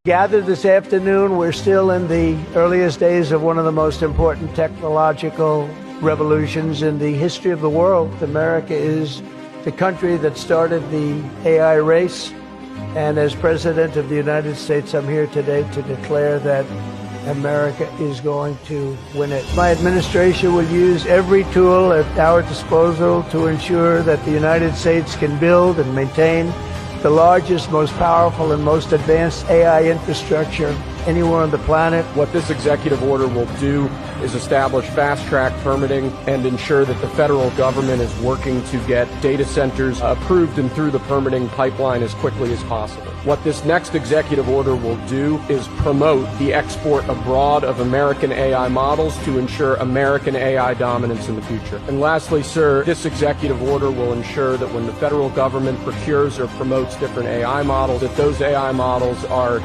Gathered this afternoon, we're still in the earliest days of one of the most important technological revolutions in the history of the world. America is the country that started the AI race. And as President of the United States, I'm here today to declare that America is going to win it. My administration will use every tool at our disposal to ensure that the United States can build and maintain the largest, most powerful, and most advanced AI infrastructure anywhere on the planet. What this executive order will do is establish fast-track permitting and ensure that the federal government is working to get data centers approved and through the permitting pipeline as quickly as possible. What this next executive order will do is promote the export abroad of American AI models to ensure American AI dominance in the future. And lastly, sir, this executive order will ensure that when the federal government procures or promotes different AI models, that those AI models are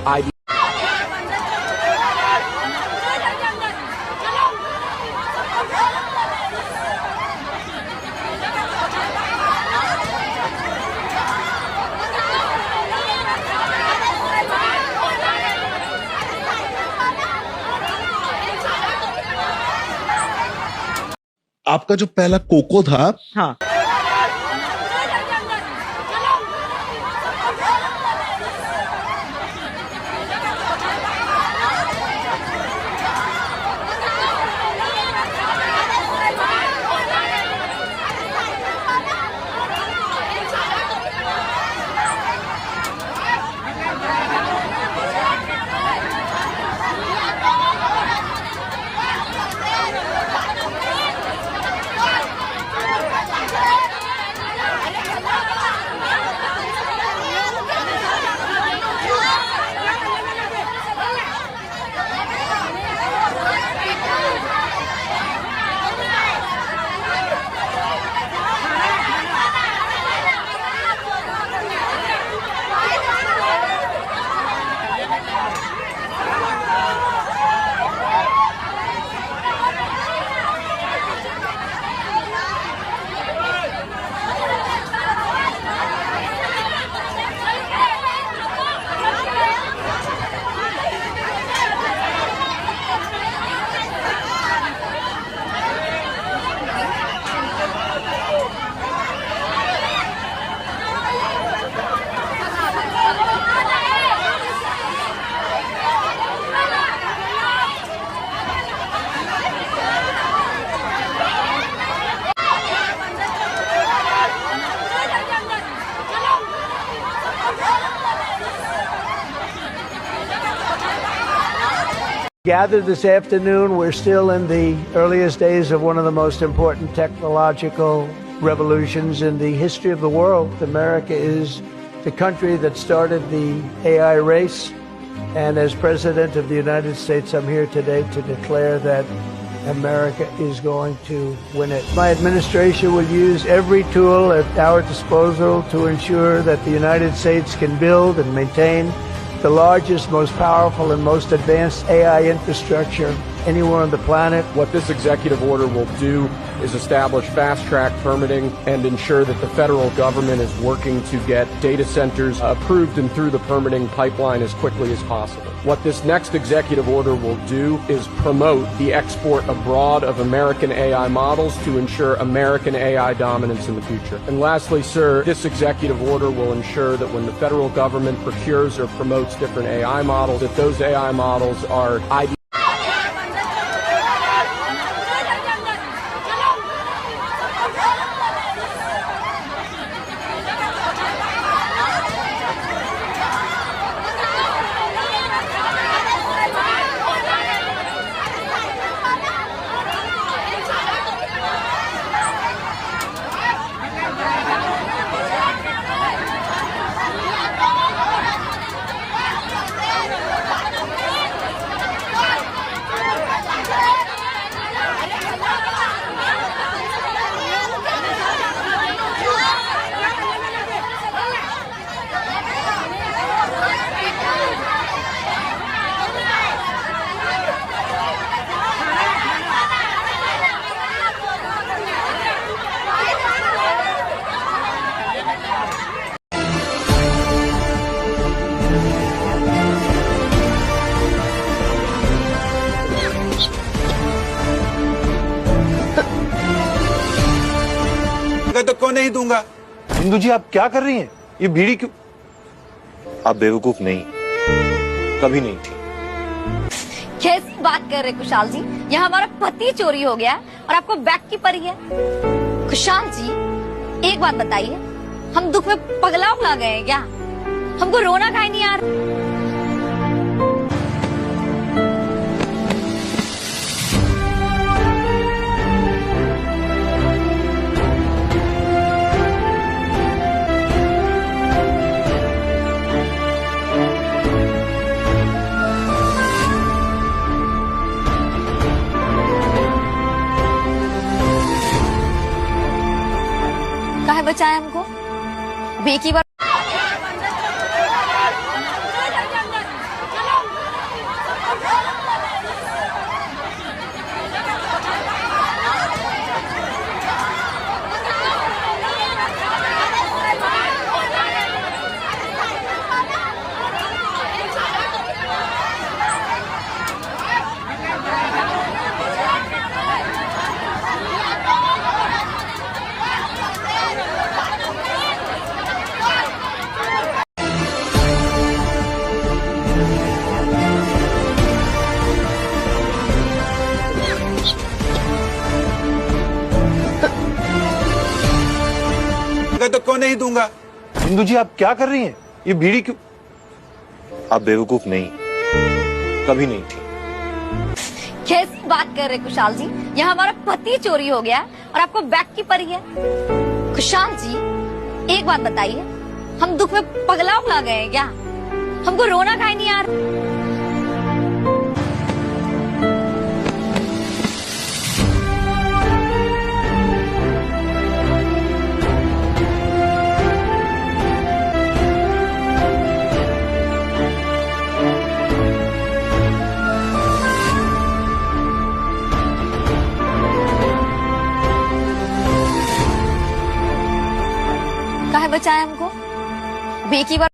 आपका जो पहला cocoa था, हाँ, Gathered this afternoon, we're still in the earliest days of one of the most important technological revolutions in the history of the world. America is the country that started the AI race. And as President of the United States, I'm here today to declare that America is going to win it. My administration will use every tool at our disposal to ensure that the United States can build and maintain the largest, most powerful, and most advanced AI infrastructure anywhere on the planet. What this executive order will do is establish fast-track permitting and ensure that the federal government is working to get data centers approved and through the permitting pipeline as quickly as possible. What this next executive order will do is promote the export abroad of American AI models to ensure American AI dominance in the future. And lastly, sir, this executive order will ensure that when the federal government procures or promotes different AI models, that those AI models are तो क्यों नहीं दूंगा? हिंदू जी आप क्या कर रही हैं? ये बीड़ी क्यों? आप बेवकूफ नहीं, कभी नहीं थी। कैसी बात कर रहे कुशाल जी? यहाँ हमारा पति चोरी हो गया है और आपको बैग की पड़ी है। कुशाल जी, एक बात बताइए, हम दुख में पगला उगला गए हैं क्या? हमको रोना काहे नहीं आ रहा? काहे बचाए हमको? बेकी बार तो क्यों नहीं दूंगा? इंदु जी आप क्या कर रही हैं? ये बीड़ी क्यों? आप बेवकूफ नहीं, कभी नहीं थी। कैसी बात कर रहे कुशाल जी? यहाँ हमारा पति चोरी हो गया है और आपको बैग की पड़ी है। कुशाल जी, एक बात बताइए, हम दुख में पगला उगला गए हैं क्या? हमको रोना काहे नहीं आ रहा? काहे बचाए हमको? बेकी बार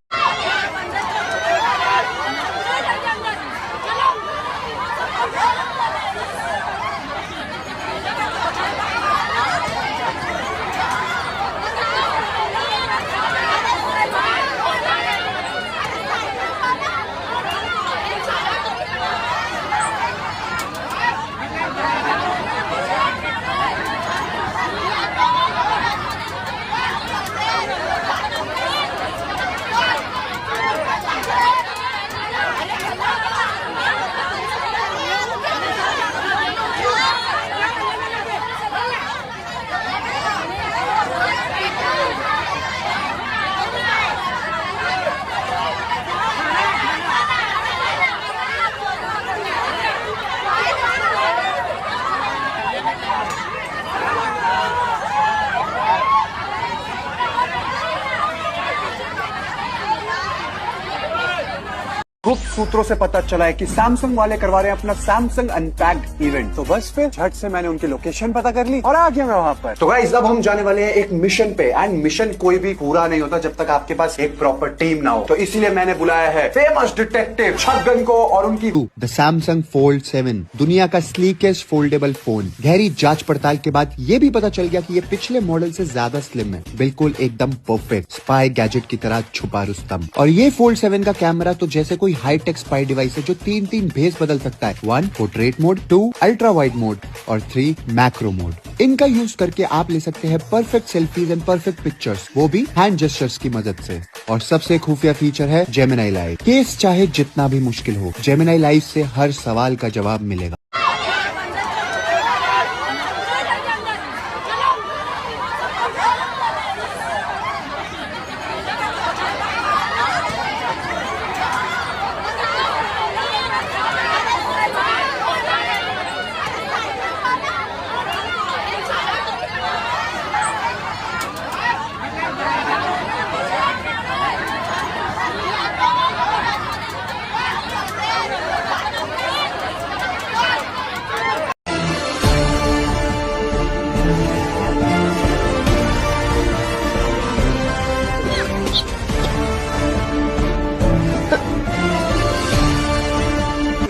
गुप्त सूत्रों से पता चला है कि सैमसंग वाले करवा रहे हैं अपना सैमसंग अनपैक्ड इवेंट। तो बस फिर झट से मैंने उनकी लोकेशन पता कर ली और आ गया मैं वहां पर। तो गाइस अब हम जाने वाले हैं एक मिशन पे, एंड मिशन कोई भी पूरा नहीं होता जब तक आपके पास एक प्रॉपर टीम ना हो। तो इसीलिए मैंने बुलाया है फेमस डिटेक्टिव छगन को और उनकी द सैमसंग फोल्ड 7, दुनिया का स्लीकेस्ट फोल्डेबल फोन। गहरी जांच पड़ताल के बाद ये भी पता चल गया कि ये पिछले मॉडल से ज्यादा स्लिम है, बिल्कुल एकदम परफेक्ट स्पाई गैजेट की तरह छुपा रुस्तम। और ये फोल्ड 7 का कैमरा तो जैसे कोई हाईटेक स्पाई डिवाइस है जो 3 भेस बदल सकता है। 1 portrait mode, 2 ultra wide mode और 3 मैक्रो मोड। इनका यूज करके आप ले सकते हैं perfect selfies and perfect pictures, वो भी हैंड जेस्चर्स की मदद से। और सबसे खुफिया फीचर है जेमिनी लाइव। केस चाहे जितना भी मुश्किल हो, जेमिनी लाइव से हर सवाल का जवाब मिलेगा।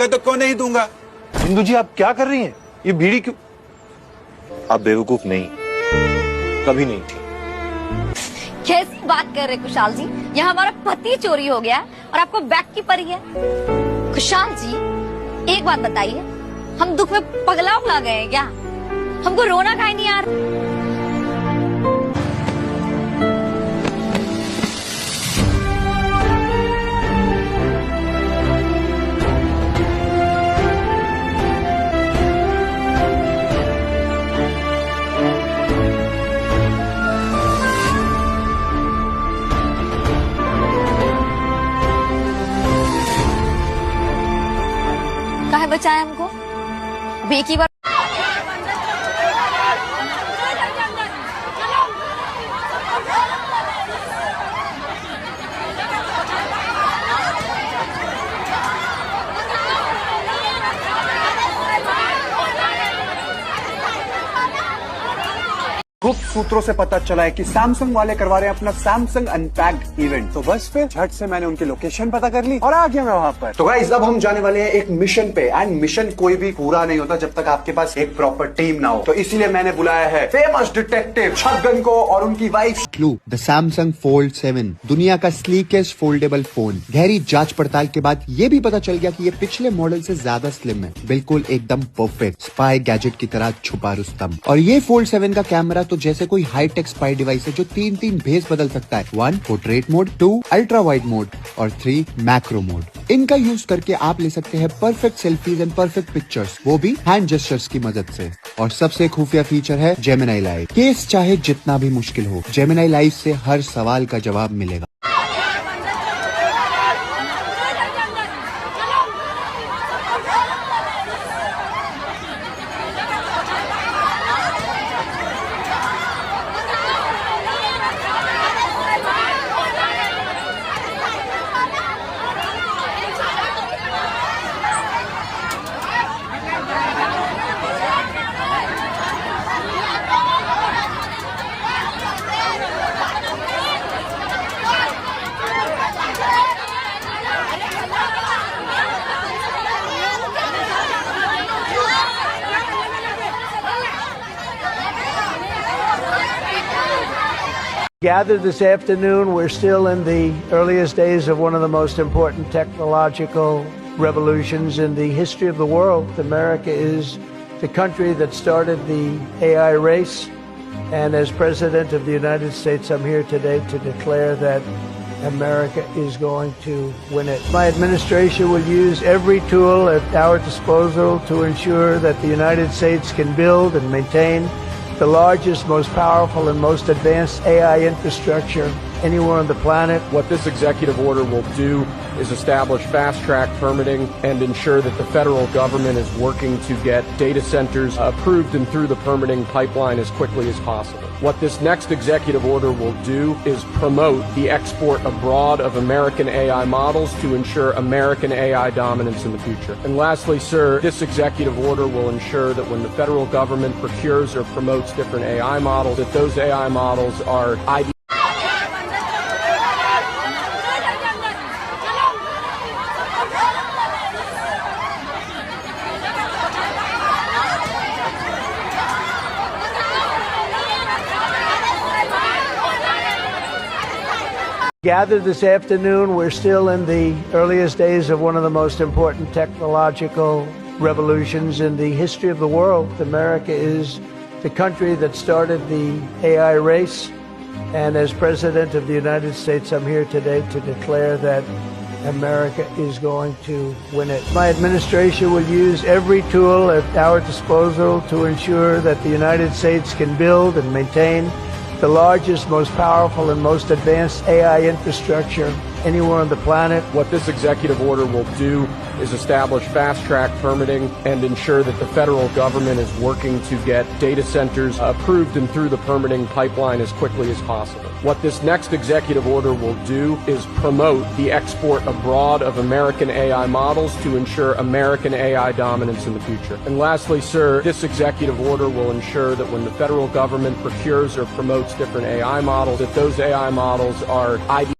तो क्यों नहीं दूंगा? इंदु जी आप क्या कर रही हैं? ये बीड़ी क्यों? आप बेवकूफ नहीं, कभी नहीं थी। कैसी बात कर रहे कुशाल जी? यहाँ हमारा पति चोरी हो गया है और आपको बैग की पड़ी है। कुशाल जी, एक बात बताइए, हम दुख में पगला उगला गए हैं क्या? हमको रोना काहे नहीं आ रहा? काहे बचाए हमको? अब एक ही बार गुप्त सूत्रों से पता चला है कि सैमसंग वाले करवा रहे हैं अपना सैमसंग अनपैक्ड इवेंट। तो बस फिर झट से मैंने उनकी लोकेशन पता कर ली और आ गया मैं वहां पर। तो गाइस अब हम जाने वाले हैं एक मिशन पे, एंड मिशन कोई भी पूरा नहीं होता जब तक आपके पास एक प्रॉपर टीम ना हो। तो इसीलिए मैंने बुलाया है फेमस डिटेक्टिव छगन को और उनकी wife. Clue, the Samsung fold 7 दुनिया का स्लीकेस्ट फोल्डेबल फोन। गहरी जांच पड़ताल के बाद ये भी पता चल गया कि ये पिछले मॉडल से ज्यादा स्लिम है, बिल्कुल एकदम परफेक्ट स्पाई गैजेट की तरह छुपा रुस्तम। और ये फोल्ड 7 का कैमरा तो जैसे कोई हाईटेक स्पाई डिवाइस है जो 3 भेस बदल सकता है। 1 portrait mode, 2 ultra wide mode और 3 मैक्रो मोड। इनका यूज करके आप ले सकते हैं perfect selfies and perfect pictures, वो भी हैंड जेस्चर्स की मदद से। और सबसे खुफिया फीचर है जेमिनी लाइव। केस चाहे जितना भी मुश्किल हो, जेमिनी लाइव से हर सवाल का जवाब मिलेगा। Gathered this afternoon, we're still in the earliest days of one of the most important technological revolutions in the history of the world. America is the country that started the AI race, and as President of the United States, I'm here today to declare that America is going to win it. My administration will use every tool at our disposal to ensure that the United States can build and maintain the largest, most powerful, and most advanced AI infrastructure anywhere on the planet. What this executive order will do is establish fast-track permitting and ensure that the federal government is working to get data centers approved and through the permitting pipeline as quickly as possible. What this next executive order will do is promote the export abroad of American AI models to ensure American AI dominance in the future. And lastly, sir, this executive order will ensure that when the federal government procures or promotes different AI models, that those AI models are ID. Gathered this afternoon, we're still in the earliest days of one of the most important technological revolutions in the history of the world. America is the country that started the AI race, and as President of the United States, I'm here today to declare that America is going to win it. My administration will use every tool at our disposal to ensure that the United States can build and maintain the largest, most powerful, and most advanced AI infrastructure anywhere on the planet. What this executive order will do is establish fast-track permitting and ensure that the federal government is working to get data centers approved and through the permitting pipeline as quickly as possible. What this next executive order will do is promote the export abroad of American AI models to ensure American AI dominance in the future. And lastly, sir, this executive order will ensure that when the federal government procures or promotes different AI models, that those AI models are ID.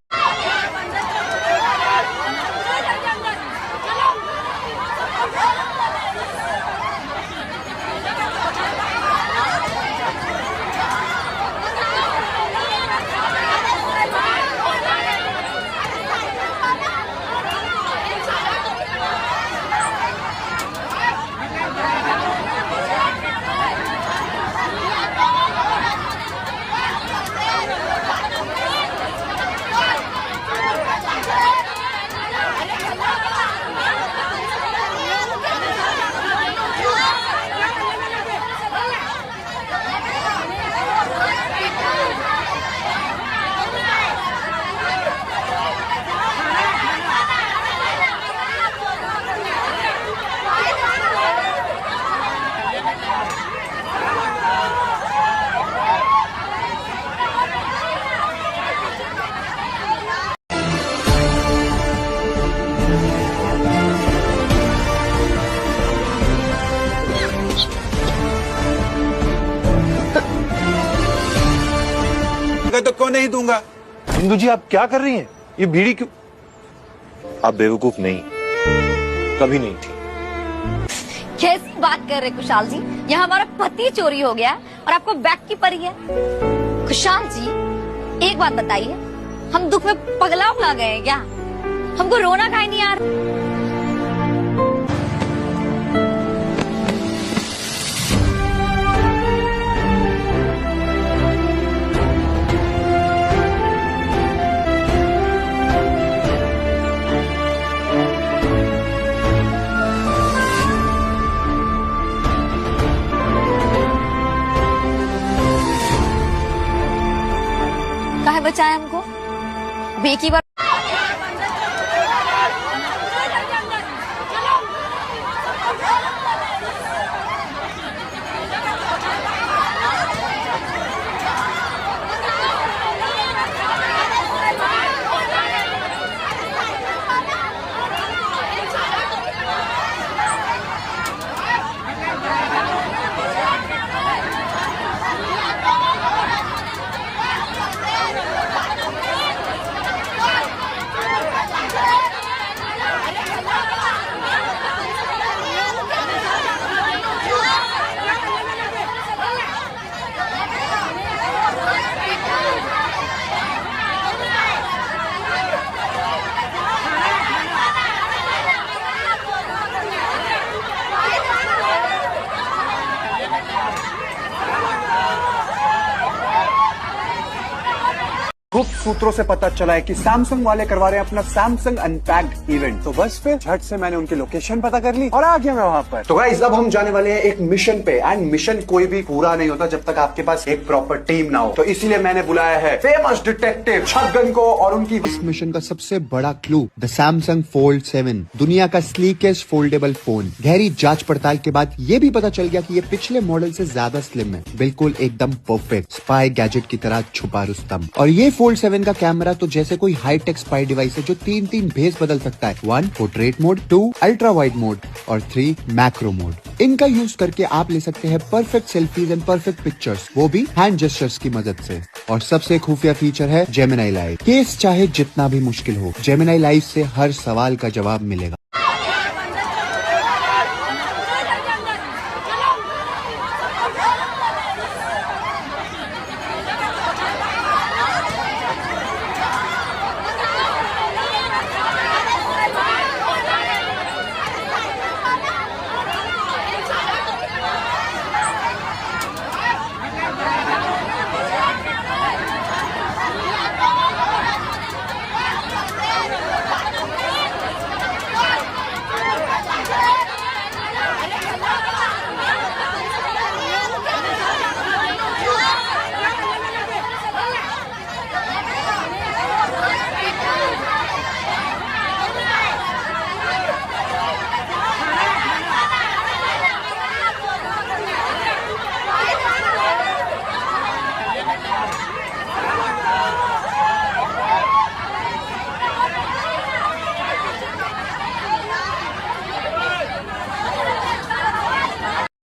नहीं दूंगा। इंदु जी आप क्या कर रही हैं? ये बीड़ी क्यों? आप बेवकूफ नहीं, कभी नहीं थी। कैसी बात कर रहे कुशाल जी? यहाँ हमारा पति चोरी हो गया और आपको बैग की पड़ी है। कुशाल जी एक बात बताइए, हम दुख में पगला उगला गए हैं क्या? हमको रोना काहे नहीं आ रहा? काहे बचाए हमको? अब एक ही बार गुप्त सूत्रों से पता चला है कि सैमसंग वाले करवा रहे हैं अपना सैमसंग अनपैक्ड इवेंट। तो बस फिर झट से मैंने उनकी लोकेशन पता कर ली और आ गया मैं वहां पर। तो गाइस अब हम जाने वाले हैं एक मिशन पे, एंड मिशन कोई भी पूरा नहीं होता जब तक आपके पास एक प्रॉपर टीम ना हो। तो इसीलिए मैंने बुलाया है फेमस डिटेक्टिव छगन को और उनकी। इस मिशन का सबसे बड़ा क्लू द सैमसंग फोल्ड 7, दुनिया का स्लीकेस्ट फोल्डेबल फोन। गहरी जांच पड़ताल के बाद ये भी पता चल गया कि ये पिछले मॉडल से ज्यादा स्लिम है, बिल्कुल एकदम परफेक्ट स्पाई गैजेट की तरह छुपा रुस्तम। और ये फोल्ड 7 का कैमरा तो जैसे कोई हाईटेक स्पाई डिवाइस है जो 3 भेस बदल सकता है। 1 portrait mode, 2 ultra wide mode और 3 मैक्रो मोड। इनका यूज करके आप ले सकते हैं perfect selfies and perfect pictures, वो भी हैंड जेस्चर्स की मदद से। और सबसे खुफिया फीचर है जेमिनी लाइव। केस चाहे जितना भी मुश्किल हो, जेमिनी लाइव से हर सवाल का जवाब मिलेगा।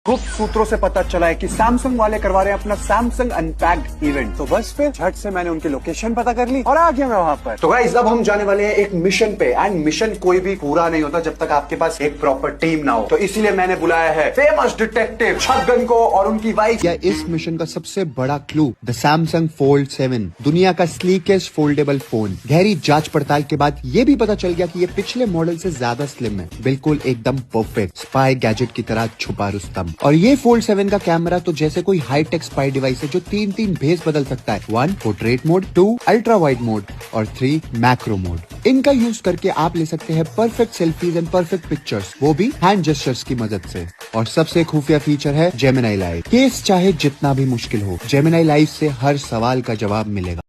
गुप्त सूत्रों से पता चला है कि सैमसंग वाले करवा रहे हैं अपना सैमसंग अनपैक्ड इवेंट। तो बस फिर झट से मैंने उनकी लोकेशन पता कर ली और आ गया मैं वहां पर। तो गाइस अब हम जाने वाले हैं एक मिशन पे, एंड मिशन कोई भी पूरा नहीं होता जब तक आपके पास एक प्रॉपर टीम ना हो। तो इसीलिए मैंने बुलाया है फेमस डिटेक्टिव छगन को और उनकी वाइफ। या इस मिशन का सबसे बड़ा क्लू द सैमसंग फोल्ड 7, दुनिया का स्लीकेस्ट फोल्डेबल फोन। गहरी जांच पड़ताल के बाद ये भी पता चल गया कि ये पिछले मॉडल से ज्यादा स्लिम है, बिल्कुल एकदम परफेक्ट स्पाई गैजेट की तरह छुपा रुस्तम। और ये फोल्ड 7 का कैमरा तो जैसे कोई हाईटेक स्पाई डिवाइस है जो 3 भेस बदल सकता है। 1 portrait mode, 2 ultra wide mode और 3 मैक्रो मोड। इनका यूज करके आप ले सकते हैं perfect selfies and perfect pictures, वो भी हैंड जेस्चर्स की मदद से। और सबसे खुफिया फीचर है जेमिनी लाइव। केस चाहे जितना भी मुश्किल हो, जेमिनी लाइव से हर सवाल का जवाब मिलेगा।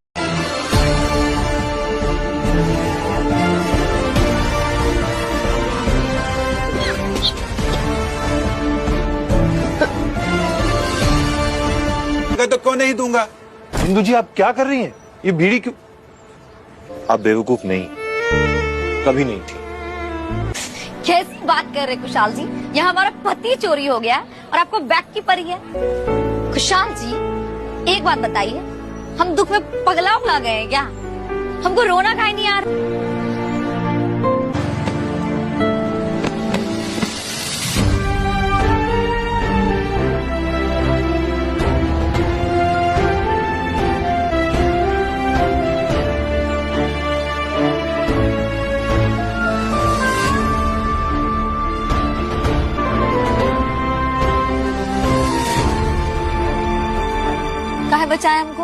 तो क्यों नहीं दूंगा? इंदु जी आप क्या कर रही हैं? ये बीड़ी क्यों? आप बेवकूफ नहीं, कभी नहीं थी। कैसी बात कर रहे कुशाल जी? यहाँ हमारा पति चोरी हो गया और आपको बैग की पड़ी है। कुशाल जी एक बात बताइए, हम दुख में पगला उगला गए हैं क्या? हमको रोना काहे नहीं आ रहा? काहे बचाया हमको?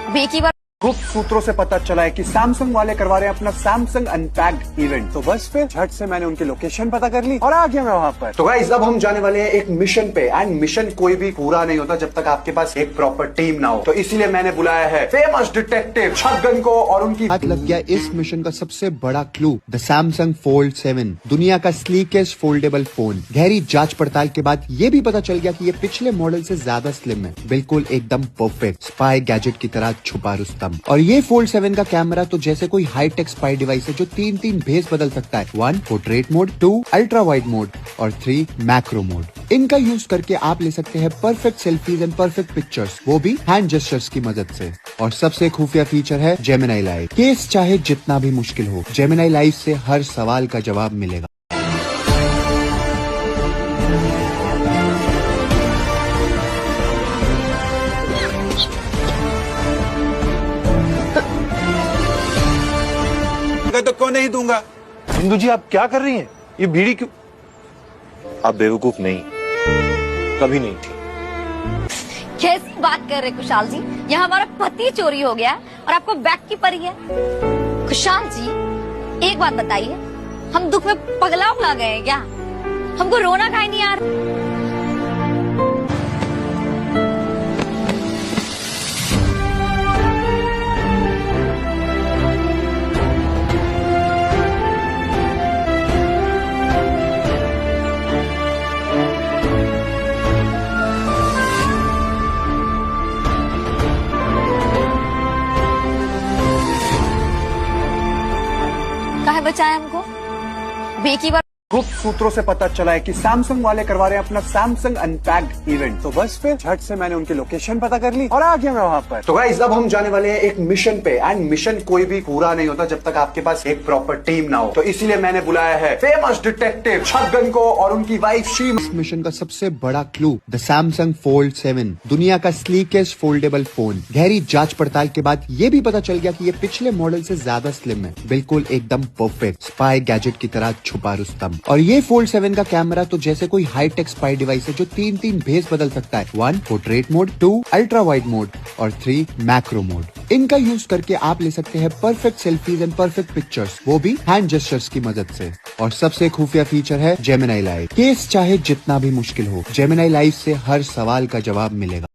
अब एक ही बार गुप्त सूत्रों से पता चला है कि सैमसंग वाले करवा रहे हैं अपना सैमसंग अनपैक्ड इवेंट। तो बस फिर झट से मैंने उनकी लोकेशन पता कर ली और आ गया मैं वहां पर। तो गाइस अब हम जाने वाले हैं एक मिशन पे, एंड मिशन कोई भी पूरा नहीं होता जब तक आपके पास एक प्रॉपर टीम ना हो। तो इसीलिए मैंने बुलाया है फेमस डिटेक्टिव छगन को और उनकी हाथ लग गया इस मिशन का सबसे बड़ा क्लू, द सैमसंग फोल्ड 7, दुनिया का स्लीकेस्ट फोल्डेबल फोन। गहरी जांच पड़ताल के बाद ये भी पता चल गया कि ये पिछले मॉडल से ज्यादा स्लिम है, बिल्कुल एकदम परफेक्ट स्पाई गैजेट की तरह छुपा रुस्तम। और ये फोल्ड 7 का कैमरा तो जैसे कोई हाईटेक स्पाई डिवाइस है जो तीन भेस बदल सकता है। 1 portrait mode, 2 ultra wide mode और 3 मैक्रो मोड। इनका यूज करके आप ले सकते हैं perfect selfies and perfect pictures, वो भी हैंड जेस्चर्स की मदद से। और सबसे खुफिया फीचर है जेमिनी लाइव। केस चाहे जितना भी मुश्किल हो, जेमिनी लाइव से हर सवाल का जवाब मिलेगा। तो क्यों नहीं दूंगा? हिंदू जी आप क्या कर रही हैं? ये बीड़ी क्यों? आप बेवकूफ नहीं, कभी नहीं थी। कैसी बात कर रहे कुशाल जी? यहाँ हमारा पति चोरी हो गया और आपको बैग की पड़ी है। कुशाल जी एक बात बताइए, हम दुख में पगला उगला गए हैं क्या? हमको रोना काहे नहीं आ रहा? काहे बचाया हमको? अब एक ही बार गुप्त सूत्रों से पता चला है कि सैमसंग वाले करवा रहे हैं अपना सैमसंग अनपैक्ड इवेंट। तो बस फिर झट से मैंने उनकी लोकेशन पता कर ली और आ गया मैं वहां पर। तो गाइस अब हम जाने वाले हैं एक मिशन पे, एंड मिशन कोई भी पूरा नहीं होता जब तक आपके पास एक प्रॉपर टीम ना हो। तो इसीलिए मैंने बुलाया है फेमस डिटेक्टिव छगन को और उनकी वाइफ शीमा। इस मिशन का सबसे बड़ा क्लू, द सैमसंग फोल्ड 7, दुनिया का स्लीकेस्ट फोल्डेबल फोन। गहरी जांच पड़ताल के बाद ये भी पता चल गया कि ये पिछले मॉडल से ज्यादा स्लिम है, बिल्कुल एकदम परफेक्ट स्पाई गैजेट की तरह छुपा रुस्तम। और ये फोल्ड 7 का कैमरा तो जैसे कोई हाईटेक स्पाई डिवाइस है जो तीन भेस बदल सकता है। 1 portrait mode, 2 ultra wide mode और 3 मैक्रो मोड। इनका यूज करके आप ले सकते हैं perfect selfies and perfect pictures, वो भी हैंड जेस्चर्स की मदद से। और सबसे खुफिया फीचर है जेमिनी लाइव। केस चाहे जितना भी मुश्किल हो, जेमिनी लाइव से हर सवाल का जवाब मिलेगा।